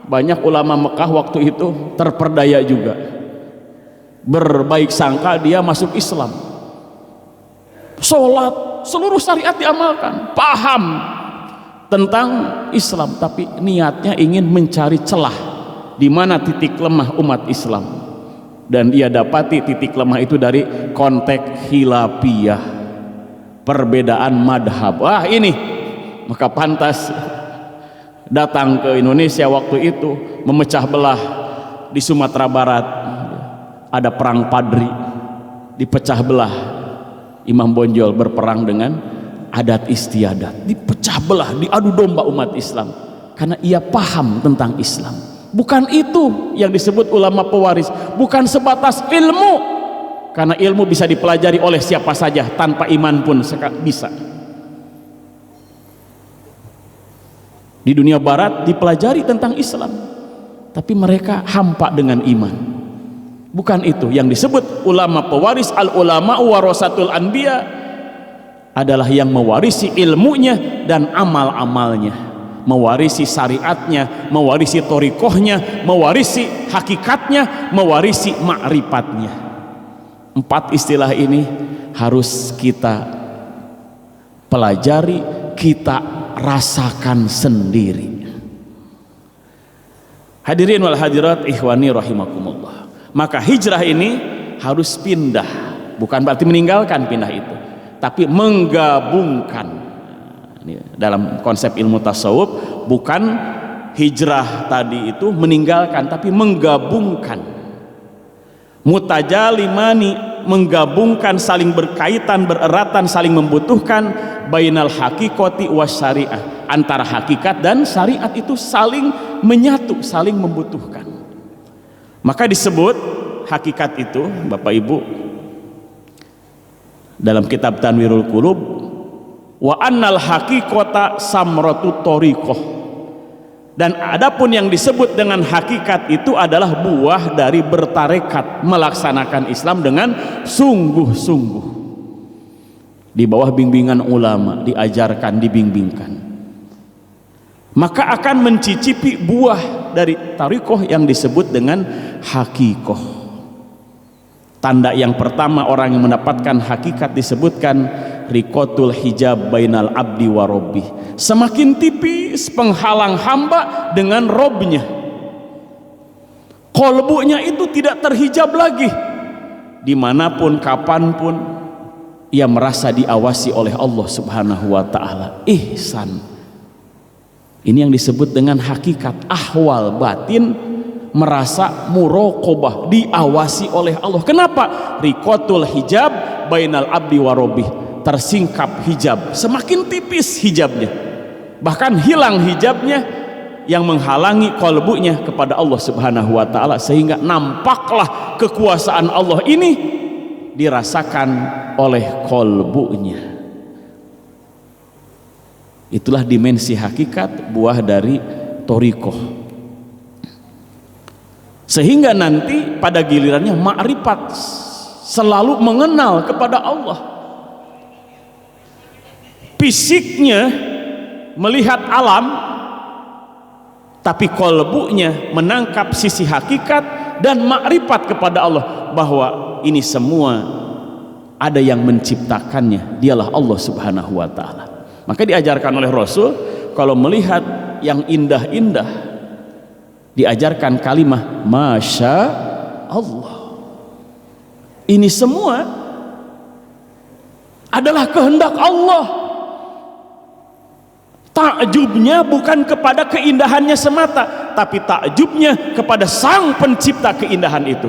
Banyak ulama Mekah waktu itu terperdaya juga, berbaik sangka dia masuk Islam. Sholat, seluruh syariat diamalkan, paham tentang Islam, tapi niatnya ingin mencari celah di mana titik lemah umat Islam, dan dia dapati titik lemah itu dari konteks khilafiyah, perbedaan madhab. Wah, ini maka pantas datang ke Indonesia waktu itu, memecah belah. Di Sumatera Barat ada perang Padri, dipecah belah. Imam Bonjol berperang dengan adat istiadat, dipecah belah, diadu domba umat Islam karena ia paham tentang Islam. Bukan itu yang disebut ulama pewaris, bukan sebatas ilmu, karena ilmu bisa dipelajari oleh siapa saja, tanpa iman pun bisa. Di dunia barat dipelajari tentang Islam, tapi mereka hampa dengan iman. Bukan itu yang disebut ulama pewaris. Al ulama warasatul anbiya adalah yang mewarisi ilmunya dan amal-amalnya, mewarisi syariatnya, mewarisi thariqahnya, mewarisi hakikatnya, mewarisi ma'rifatnya. 4 istilah ini harus kita pelajari, kita rasakan sendiri. Hadirin wal hadirat ikhwani rahimakumullah. Maka hijrah ini harus pindah, bukan berarti meninggalkan pindah itu, tapi menggabungkan. Dalam konsep ilmu tasawuf, bukan hijrah tadi itu meninggalkan, tapi menggabungkan. Mutajalimani, menggabungkan, saling berkaitan, bereratan, saling membutuhkan. Bainal haqiqati was syariah, antara hakikat dan syariat itu saling menyatu, saling membutuhkan. Maka disebut hakikat itu, Bapak Ibu, dalam kitab Tanwirul Qulub, wa annal haqiqata samratu thariqah. Dan adapun yang disebut dengan hakikat itu adalah buah dari bertarekat, melaksanakan Islam dengan sungguh-sungguh di bawah bimbingan ulama, diajarkan, dibimbingkan, maka akan mencicipi buah dari thariqah yang disebut dengan hakikoh. Tanda yang pertama orang yang mendapatkan hakikat disebutkan riqatul hijab bainal abdi wa rabbih. Semakin tipis penghalang hamba dengan Robnya. Kolbunya itu tidak terhijab lagi. Dimanapun, kapanpun, ia merasa diawasi oleh Allah subhanahu wa ta'ala. Ihsan. Ini yang disebut dengan hakikat. Ahwal batin, merasa muraqabah, diawasi oleh Allah. Kenapa? Riqatul hijab bainal abdi wa rabbih. Tersingkap hijab, semakin tipis hijabnya, bahkan hilang hijabnya yang menghalangi kolbunya kepada Allah subhanahu wa ta'ala, sehingga nampaklah kekuasaan Allah ini dirasakan oleh kolbunya. Itulah dimensi hakikat buah dari thariqah. Sehingga nanti pada gilirannya ma'rifat, selalu mengenal kepada Allah. Fisiknya melihat alam, tapi kolbunya menangkap sisi hakikat dan makrifat kepada Allah, bahwa ini semua ada yang menciptakannya, dialah Allah subhanahu wa ta'ala. Maka diajarkan oleh Rasul, kalau melihat yang indah-indah, diajarkan kalimat Masya Allah. Ini semua adalah kehendak Allah. Takjubnya bukan kepada keindahannya semata, tapi takjubnya kepada sang pencipta keindahan itu.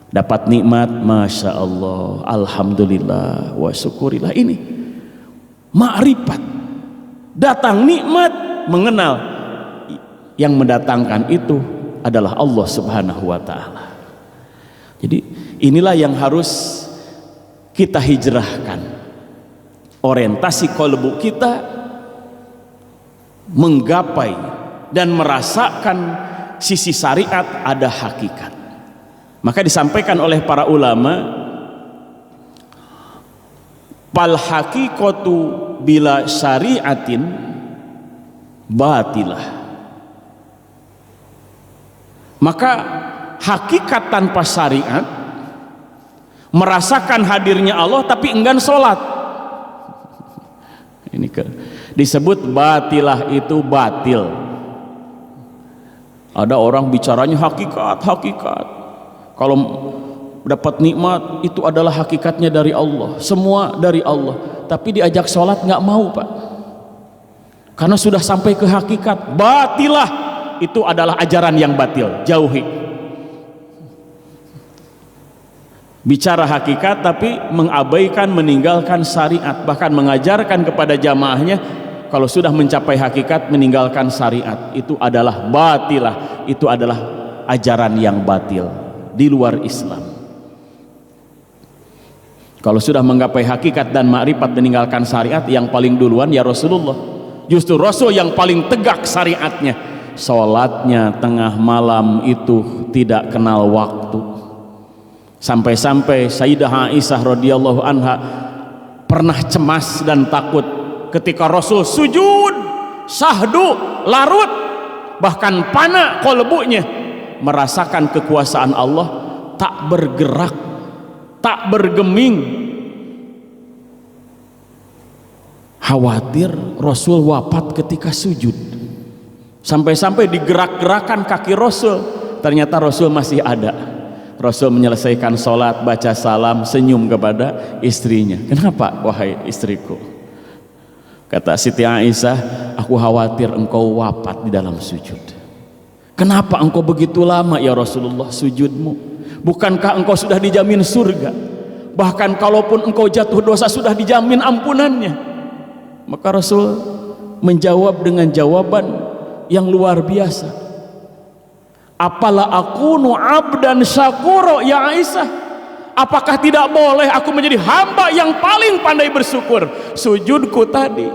Dapat nikmat, Masya Allah, Alhamdulillah, wa syukurillah. Ini ma'rifat. Datang nikmat, mengenal yang mendatangkan itu adalah Allah subhanahu wa ta'ala. Jadi inilah yang harus kita hijrahkan. Orientasi kolbu kita menggapai dan merasakan sisi syariat, ada hakikat. Maka disampaikan oleh para ulama, fal haqiqatu bila syariatin batilah. Maka hakikat tanpa syariat, merasakan hadirnya Allah tapi enggan sholat, ini disebut batilah, itu batil. Ada orang bicaranya hakikat, hakikat. Kalau dapat nikmat itu adalah hakikatnya dari Allah, semua dari Allah. Tapi diajak sholat nggak mau, Pak, karena sudah sampai ke hakikat. Batilah, itu adalah ajaran yang batil, jauhi. Bicara hakikat tapi mengabaikan, meninggalkan syariat, bahkan mengajarkan kepada jamaahnya kalau sudah mencapai hakikat meninggalkan syariat, itu adalah batilah, itu adalah ajaran yang batil di luar Islam. Kalau sudah menggapai hakikat dan makrifat meninggalkan syariat, yang paling duluan ya Rasulullah. Justru Rasul yang paling tegak syariatnya. Sholatnya tengah malam itu tidak kenal waktu. Sampai-sampai Sayyidah Aisyah radhiyallahu anha pernah cemas dan takut ketika Rasul sujud, sahdu, larut, bahkan pana kolbunya, merasakan kekuasaan Allah, tak bergerak, tak bergeming. Khawatir Rasul wafat ketika sujud. Sampai-sampai digerak-gerakan kaki Rasul, ternyata Rasul masih ada. Rasul menyelesaikan sholat, baca salam, senyum kepada istrinya. Kenapa wahai istriku? Kata Siti Aisyah, aku khawatir engkau wafat di dalam sujud. Kenapa engkau begitu lama ya Rasulullah sujudmu? Bukankah engkau sudah dijamin surga? Bahkan kalaupun engkau jatuh dosa sudah dijamin ampunannya. Maka Rasul menjawab dengan jawaban yang luar biasa. Apala akunu abdan syakuro ya Aisyah, apakah tidak boleh aku menjadi hamba yang paling pandai bersyukur? Sujudku tadi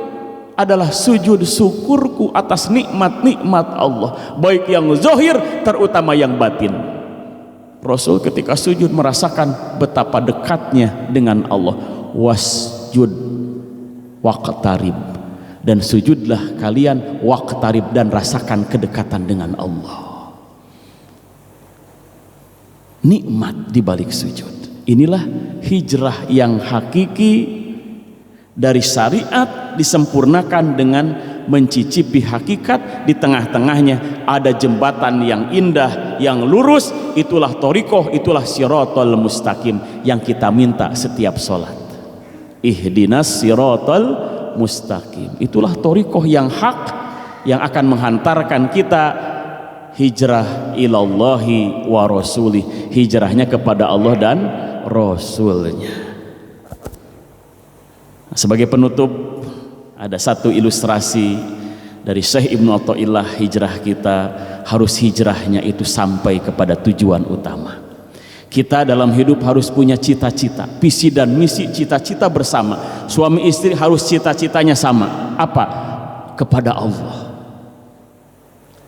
adalah sujud syukurku atas nikmat-nikmat Allah, baik yang zahir terutama yang batin. Rasul ketika sujud merasakan betapa dekatnya dengan Allah. Wasjud waqtarib, dan sujudlah kalian waqtarib, dan rasakan kedekatan dengan Allah. Nikmat di balik sujud. Inilah hijrah yang hakiki dari syariat, disempurnakan dengan mencicipi hakikat. Di tengah-tengahnya ada jembatan yang indah, yang lurus. Itulah thoriqoh, itulah siratal mustaqim yang kita minta setiap sholat. Ihdinas siratal mustaqim. Itulah thoriqoh yang hak, yang akan menghantarkan kita hijrah ilallahi wa rasulih, hijrahnya kepada Allah dan Rasulnya. Sebagai penutup, ada satu ilustrasi dari Syekh Ibnu Athaillah. Hijrah kita harus hijrahnya itu sampai kepada tujuan utama. Kita dalam hidup harus punya cita-cita, visi dan misi, cita-cita bersama. Suami istri harus cita-citanya sama. Apa? Kepada Allah.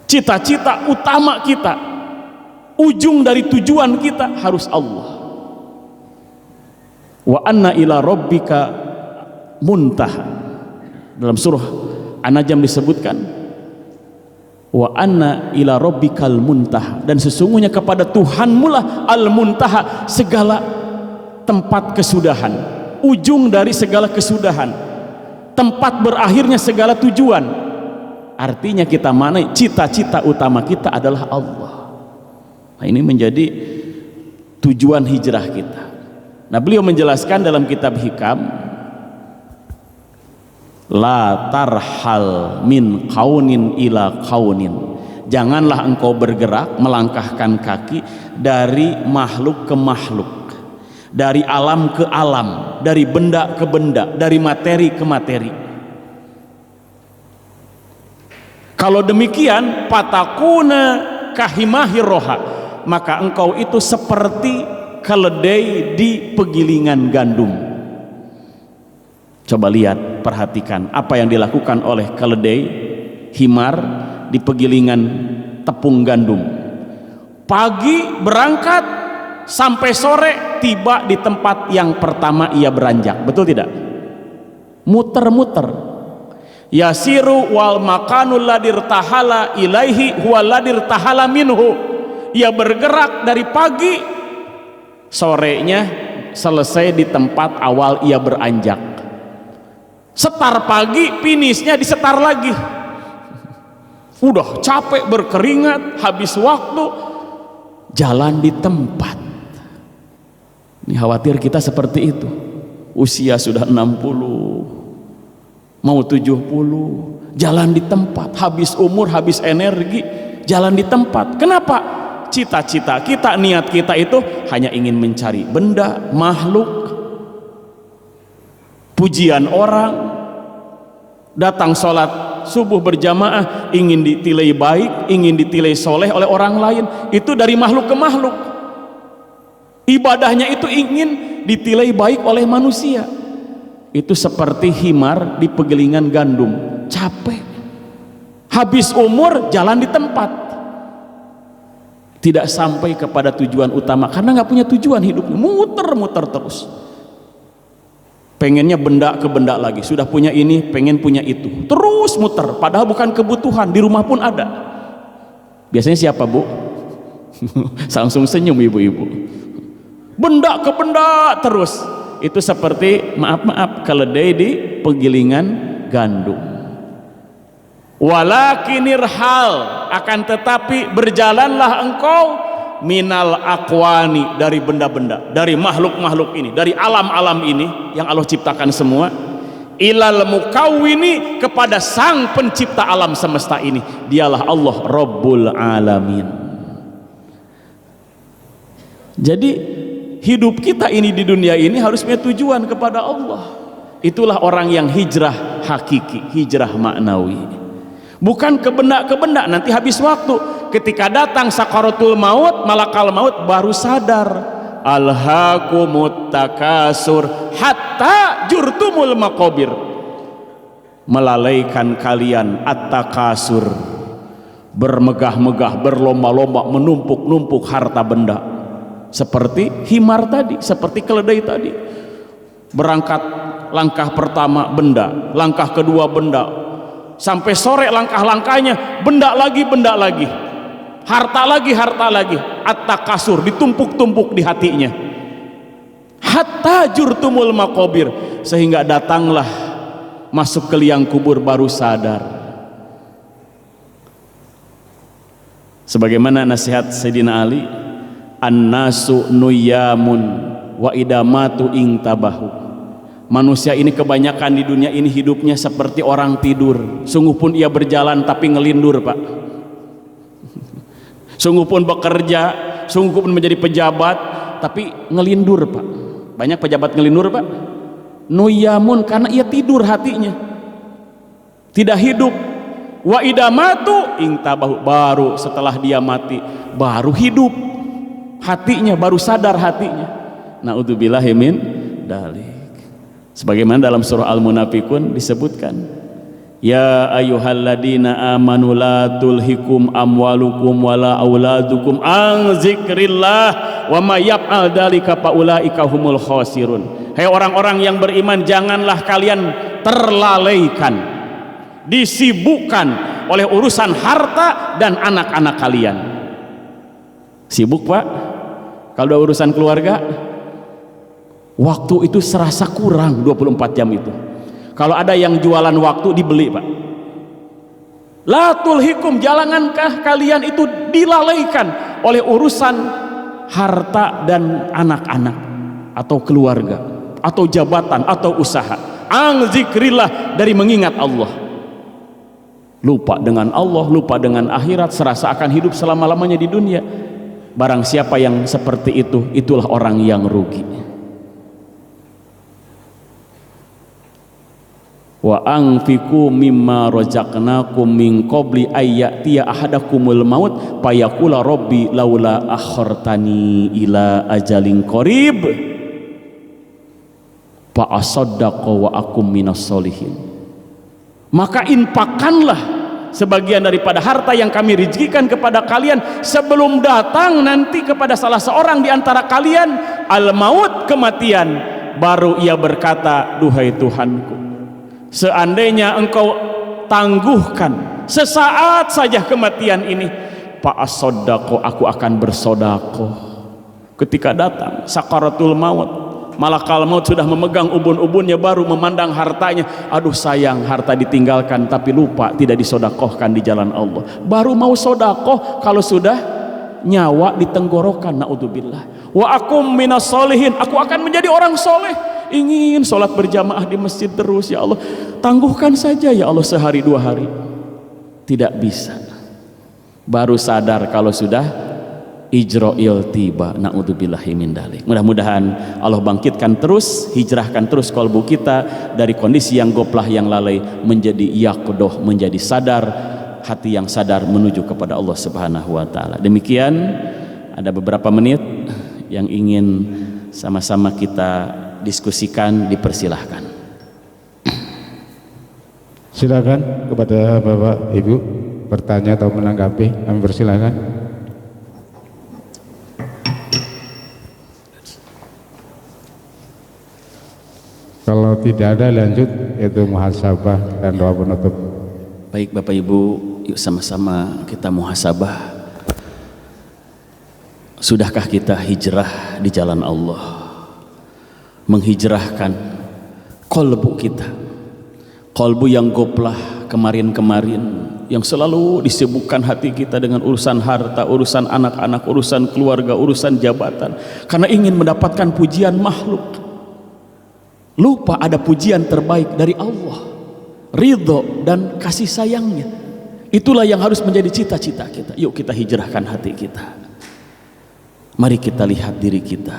Cita-cita utama kita, ujung dari tujuan kita harus Allah. Wa anna ila rabbika muntaha. Dalam surah An-Najm disebutkan wa anna ila rabbikal muntaha, dan sesungguhnya kepada Tuhanmu lah al-muntaha, segala tempat kesudahan, ujung dari segala kesudahan, tempat berakhirnya segala tujuan. Artinya kita mana cita-cita utama kita adalah Allah. Nah, ini menjadi tujuan hijrah kita. Nah, beliau menjelaskan dalam kitab Hikam, la tarhal min kaunin ila kaunin, janganlah engkau bergerak melangkahkan kaki dari makhluk ke makhluk, dari alam ke alam, dari benda ke benda, dari materi ke materi. Kalau demikian, patakuna kahimahir roha, maka engkau itu seperti keledai di pegilingan gandum. Coba lihat, perhatikan apa yang dilakukan oleh keledai, himar di pegilingan tepung gandum. Pagi berangkat, sampai sore tiba di tempat yang pertama ia beranjak. Betul tidak? Muter-muter. Yasiru wal makanul ladir tahala ilaihi huwal ladir tahala minhu. Ia bergerak dari pagi, sorenya selesai di tempat awal ia beranjak. Setar pagi, finishnya disetar lagi. Udah capek, berkeringat, habis waktu, jalan di tempat. Ini khawatir kita seperti itu. Usia sudah 60, mau 70, jalan di tempat, habis umur, habis energi, jalan di tempat. Kenapa? Cita-cita kita, niat kita itu hanya ingin mencari benda, makhluk, pujian orang. Datang sholat subuh berjamaah ingin ditilai baik, ingin ditilai soleh oleh orang lain. Itu dari makhluk ke makhluk. Ibadahnya itu ingin ditilai baik oleh manusia. Itu seperti himar di pegilingan gandum, capek, habis umur jalan di tempat, tidak sampai kepada tujuan utama karena nggak punya tujuan hidupnya, muter-muter terus. Pengennya benda ke benda lagi, sudah punya ini pengen punya itu, terus muter, padahal bukan kebutuhan. Di rumah pun ada. Biasanya siapa, Bu? Langsung senyum ibu-ibu. Benda ke benda terus. Itu seperti maaf keledai di pegilingan gandum. Walakinir hal, akan tetapi berjalanlah engkau minal akwani, dari benda-benda, dari makhluk-makhluk ini, dari alam-alam ini yang Allah ciptakan semua, ilal mukawwini, kepada sang pencipta alam semesta ini. Dialah Allah Rabbul Alamin. Jadi hidup kita ini di dunia ini harus punya tujuan kepada Allah. Itulah orang yang hijrah hakiki, hijrah maknawi. Bukan ke benda nanti habis waktu. ketika datang sakaratul maut, malakal maut, baru sadar. Alhaakumut takasur hatta jurtumul maqabir. Melalaikan kalian at-takasur, bermegah-megah, berlomba-lomba, menumpuk-numpuk harta benda, seperti himar tadi, seperti keledai tadi. Berangkat langkah pertama benda, langkah kedua benda, sampai sore langkah-langkahnya benda lagi, harta lagi, at-takasur, ditumpuk-tumpuk di hatinya. Hatta jurtumul maqabir, sehingga datanglah masuk ke liang kubur baru sadar. Sebagaimana nasihat Sayyidina Ali, an-nasu nuyamun wa idamatu ingtabahu. Manusia ini kebanyakan di dunia ini hidupnya seperti orang tidur. Sungguh pun ia berjalan tapi ngelindur, Pak. Sungguh pun bekerja, sungguh pun menjadi pejabat, tapi ngelindur, Pak. Banyak pejabat ngelindur, Pak. Nuyamun, karena ia tidur hatinya, tidak hidup. Wa idamatu ingtabahu, baru setelah dia mati baru hidup hatinya, baru sadar hatinya. Naudzubillahi min dzalik. Sebagaimana dalam surah Al-Munafiqun disebutkan, ya ayyuhalladzina amanu la tulhikum amwalukum wala auladukum an zikrillah wa may yaf'al dzalika faulaika humul khasirun. Hai orang-orang yang beriman, janganlah kalian terlalaikan, disibukkan oleh urusan harta dan anak-anak kalian. Sibuk, Pak, kalau ada urusan keluarga, waktu itu serasa kurang 24 jam itu. Kalau ada yang jualan waktu, dibeli, Pak. La tulhikum, jangankah kalian itu dilalaikan oleh urusan harta dan anak-anak atau keluarga atau jabatan atau usaha. Ang zikrillah, dari mengingat Allah. Lupa dengan Allah, lupa dengan akhirat, serasa akan hidup selama-lamanya di dunia. Barang siapa yang seperti itu, itulah orang yang rugi. Wa anfiqu mimma razaqnakum min qabli ayyatiya ahadakumul maut fayaqula rabbi laula akhartani ila ajalin qarib fa asaddaqa wa akum minas solihin. Maka infakkanlah sebagian daripada harta yang kami rezekikan kepada kalian sebelum datang nanti kepada salah seorang di antara kalian al-maut, kematian, baru ia berkata, duhai Tuhanku, seandainya engkau tangguhkan sesaat saja kematian ini, fa asaddaqo, aku akan bersodakoh. Ketika datang sakaratul maut, malakal maut sudah memegang ubun-ubunnya, baru memandang hartanya, aduh sayang, harta ditinggalkan tapi lupa tidak disodakohkan di jalan Allah. Baru mau sodakoh kalau sudah nyawa di tenggorokan, naudzubillah. Wa akum minas solihin, aku akan menjadi orang soleh. Ingin sholat berjamaah di masjid terus, ya Allah, tangguhkan saja ya Allah sehari dua hari. Tidak bisa. Baru sadar kalau sudah ijro'il tiba, na'udzubillahi min dalik. Mudah-mudahan Allah bangkitkan terus, hijrahkan terus kalbu kita dari kondisi yang goplah, yang lalai, menjadi yaqdoh, menjadi sadar, hati yang sadar menuju kepada Allah Subhanahu wa ta'ala. Demikian, ada beberapa menit yang ingin sama-sama kita diskusikan, dipersilahkan. Silakan kepada Bapak Ibu bertanya atau menanggapi, kami persilahkan. Kalau tidak ada, lanjut, yaitu muhasabah dan doa penutup. Baik Bapak Ibu, yuk sama-sama kita muhasabah. Sudahkah kita hijrah di jalan Allah, menghijrahkan kolbu kita, kolbu yang goplah kemarin-kemarin, yang selalu disibukkan hati kita dengan urusan harta, urusan anak-anak, urusan keluarga, urusan jabatan, karena ingin mendapatkan pujian makhluk. Lupa ada pujian terbaik dari Allah, ridho dan kasih sayangnya. Itulah yang harus menjadi cita-cita kita. Yuk kita hijrahkan hati kita. Mari kita lihat diri kita.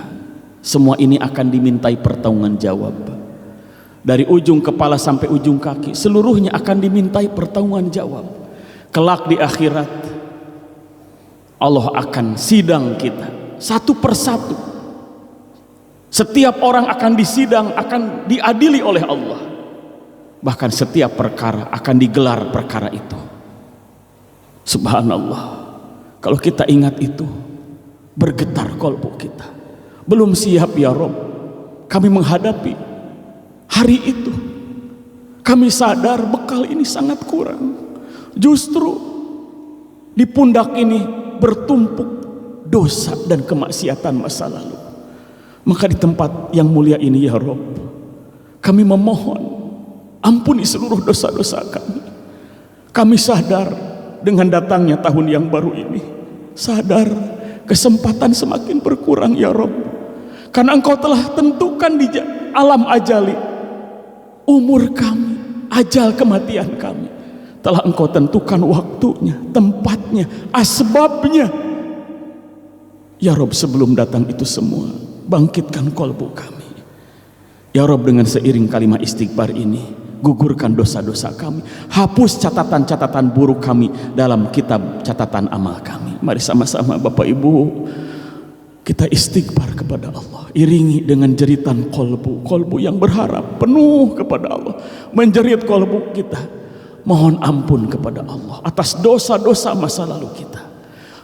Semua ini akan dimintai pertanggungan jawab. Dari ujung kepala sampai ujung kaki, seluruhnya akan dimintai pertanggungan jawab. Kelak di akhirat, Allah akan sidang kita satu persatu. Setiap orang akan disidang, akan diadili oleh Allah. Bahkan setiap perkara akan digelar perkara itu. Subhanallah. Kalau kita ingat itu, bergetar kolbu kita. Belum siap ya Rob, kami menghadapi hari itu. Kami sadar bekal ini sangat kurang. Justru di pundak ini bertumpuk dosa dan kemaksiatan masa lalu. Maka di tempat yang mulia ini ya Rob, kami memohon ampuni seluruh dosa-dosa kami. Kami sadar dengan datangnya tahun yang baru ini, sadar kesempatan semakin berkurang ya Rob, karena Engkau telah tentukan di alam ajali umur kami, ajal kematian kami telah Engkau tentukan waktunya, tempatnya, asbabnya ya Rob. Sebelum datang itu semua, bangkitkan kolbu kami ya Rob. Dengan seiring kalimat istighfar ini, gugurkan dosa-dosa kami, hapus catatan-catatan buruk kami dalam kitab catatan amal kami. Mari sama-sama Bapak Ibu kita istighfar kepada Allah, iringi dengan jeritan kolbu, kolbu yang berharap penuh kepada Allah, menjerit kolbu kita, mohon ampun kepada Allah atas dosa-dosa masa lalu kita.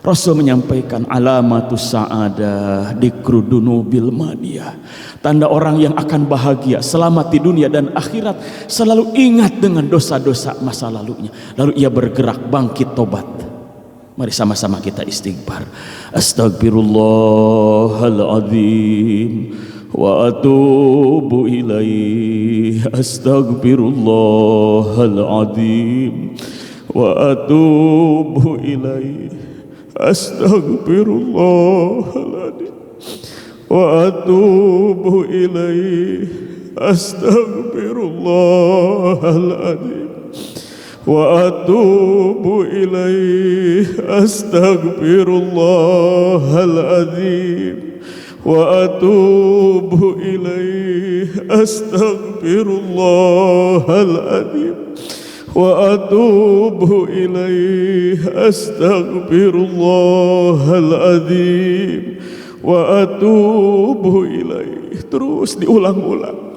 Rasul menyampaikan alamatus sa'adah dikru dunubil madiyah, tanda orang yang akan bahagia selamat di dunia dan akhirat selalu ingat dengan dosa-dosa masa lalunya, lalu ia bergerak bangkit tobat. Mari sama-sama kita istighfar. Astagfirullahaladzim wa atubu ilaih. Astagfirullahaladzim wa atubu ilaih. Astagfirullahaladzim wa atubu ilaih. Astagfirullahaladzim wa atubu ilaih. Astagfirullahaladzim wa atubu ilaih. Astagfirullahaladzim wa atubu ilaih. Astagfirullahaladzim wa atubu ilaih. Terus diulang-ulang.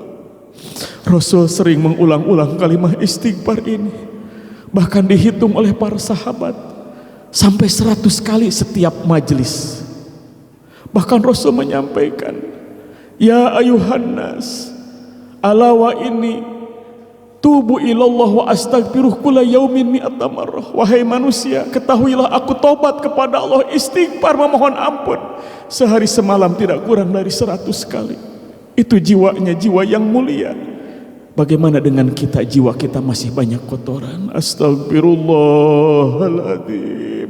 Rasul sering mengulang-ulang kalimat istighfar ini, bahkan dihitung oleh para sahabat sampai 100 kali setiap majelis. Bahkan Rasul menyampaikan, ya ayuhan nas, ala wa inni tubu ilallah wa astaghfiruh kulla yaumin mi'ata marrah. Wahai manusia, ketahuilah aku tobat kepada Allah, istighfar memohon ampun sehari semalam tidak kurang dari 100 kali. Itu jiwanya jiwa yang mulia. Bagaimana dengan kita, jiwa kita masih banyak kotoran. Astagfirullahaladzim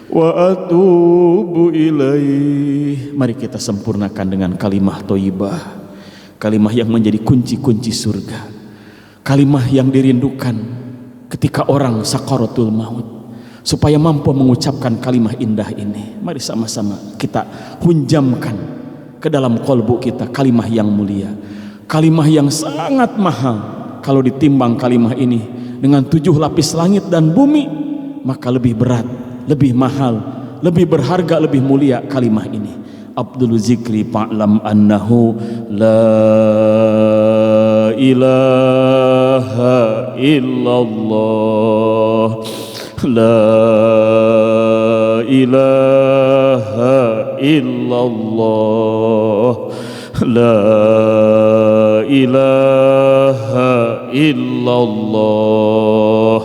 wa atubu ilaih. Mari kita sempurnakan dengan kalimah thayyibah, kalimah yang menjadi kunci-kunci surga, kalimah yang dirindukan ketika orang sakaratul maut, supaya mampu mengucapkan kalimah indah ini. Mari sama-sama kita hunjamkan ke dalam kolbu kita kalimah yang mulia, kalimah yang sangat mahal. Kalau ditimbang kalimah ini dengan 7 lapis langit dan bumi, maka lebih berat, lebih mahal, lebih berharga, lebih mulia kalimah ini. Abdul Zikri fa'lam annahu la ilaha illallah, la ilaha illallah, la ilaha illallah,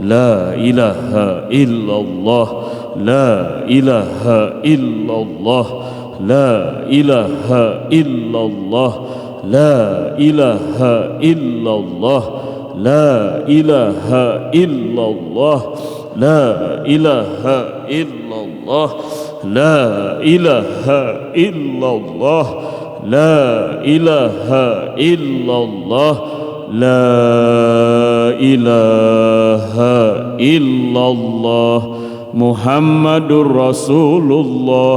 la ilaha illallah, la ilaha illallah, la ilaha illallah, la ilaha illallah, la ilaha illallah, la ilaha illallah, la ilaha illallah, la ilaha illallah, la ilaha illallah, Muhammadur Rasulullah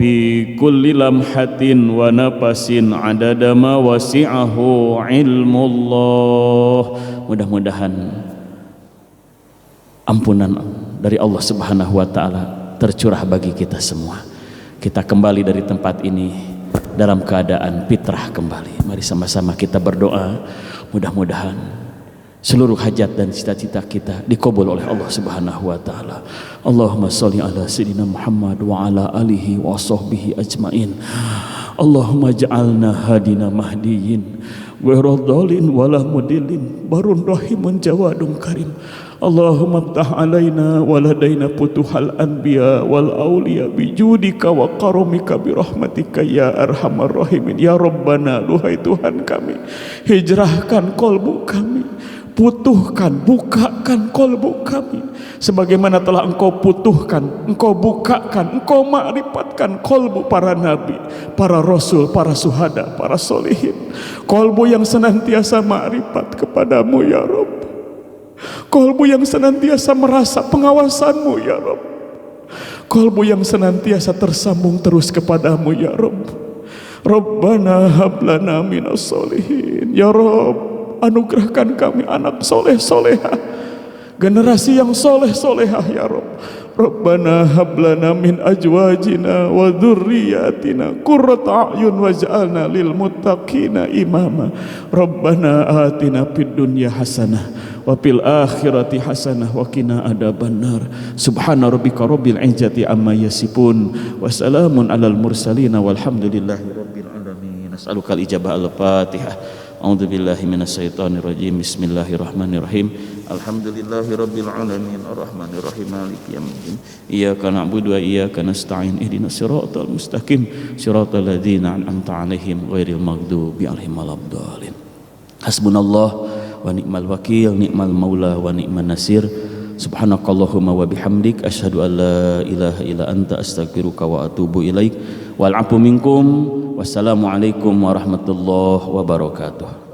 fi kulli lamhatin wa nafasin adada ma wasi'ahu ilmullah. Mudah-mudahan ampunan dari Allah Subhanahu wa taala tercurah bagi kita semua. Kita kembali dari tempat ini dalam keadaan fitrah kembali. Mari sama-sama kita berdoa, mudah-mudahan seluruh hajat dan cita-cita kita dikabul oleh Allah Subhanahu wa taala. Allahumma shalli ala sayyidina Muhammad wa ala alihi wa sahbihi ajmain. Allahumma ja'alna hadina mahdiyin ghairu dhalin wala mudillin barun rahimun jawadun karim. Allahumma ftah alaina wa ladaina futuhal anbiya wal awliya bijudika wa karamika bi rahmatika ya arhamar rahimin. Ya Rabbana, duhai Tuhan kami, hijrahkan kolbu kami, putuhkan, bukakan kolbu kami sebagaimana telah Engkau putuhkan, Engkau bukakan, Engkau ma'rifatkan kolbu para nabi, para rasul, para suhada, para solihin. Kolbu yang senantiasa ma'rifat kepadamu ya Rabb, kolbu yang senantiasa merasa pengawasanmu ya Rabb, kolbu yang senantiasa tersambung terus kepadamu ya Rabb. Rabbana hablana minas solihin. Ya Rabb, anugerahkan kami anak soleh solehah, generasi yang soleh solehah ya Rabb. Rabbana hablana min ajwajina wa dzurriyyatina qurrata a'yun waj'alna lil muttaqina imama. Rabbana atina fid dunya hasanah wa fil akhirati hasanah wa qina adzabannar. Subhana rabbika rabbil izzati amma yasifun wa salamun alal mursalin walhamdulillahi rabbil alamin. As'aluka al-ijabah al-Fatihah. A'udzu billahi minasyaitonir rajim. Bismillahirrahmanirrahim. Alhamdulillahi rabbil alamin arrahmanir rahim maliki yaumiddin. Iyyaka na'budu wa iyyaka nasta'in ihdinas siratal mustaqim siratal ladzina an'amta 'alaihim ghairil maghdubi 'alaihim waladdallin. Hasbunallah wa ni'mal wakil, ni'mal maula wa ni'man nasir. Subhanakallahumma wa bihamdik asyhadu an la ilaha illa anta astaghfiruka wa atubu ilaik. Wal 'afu minkum. Wassalamualaikum warahmatullahi wabarakatuh.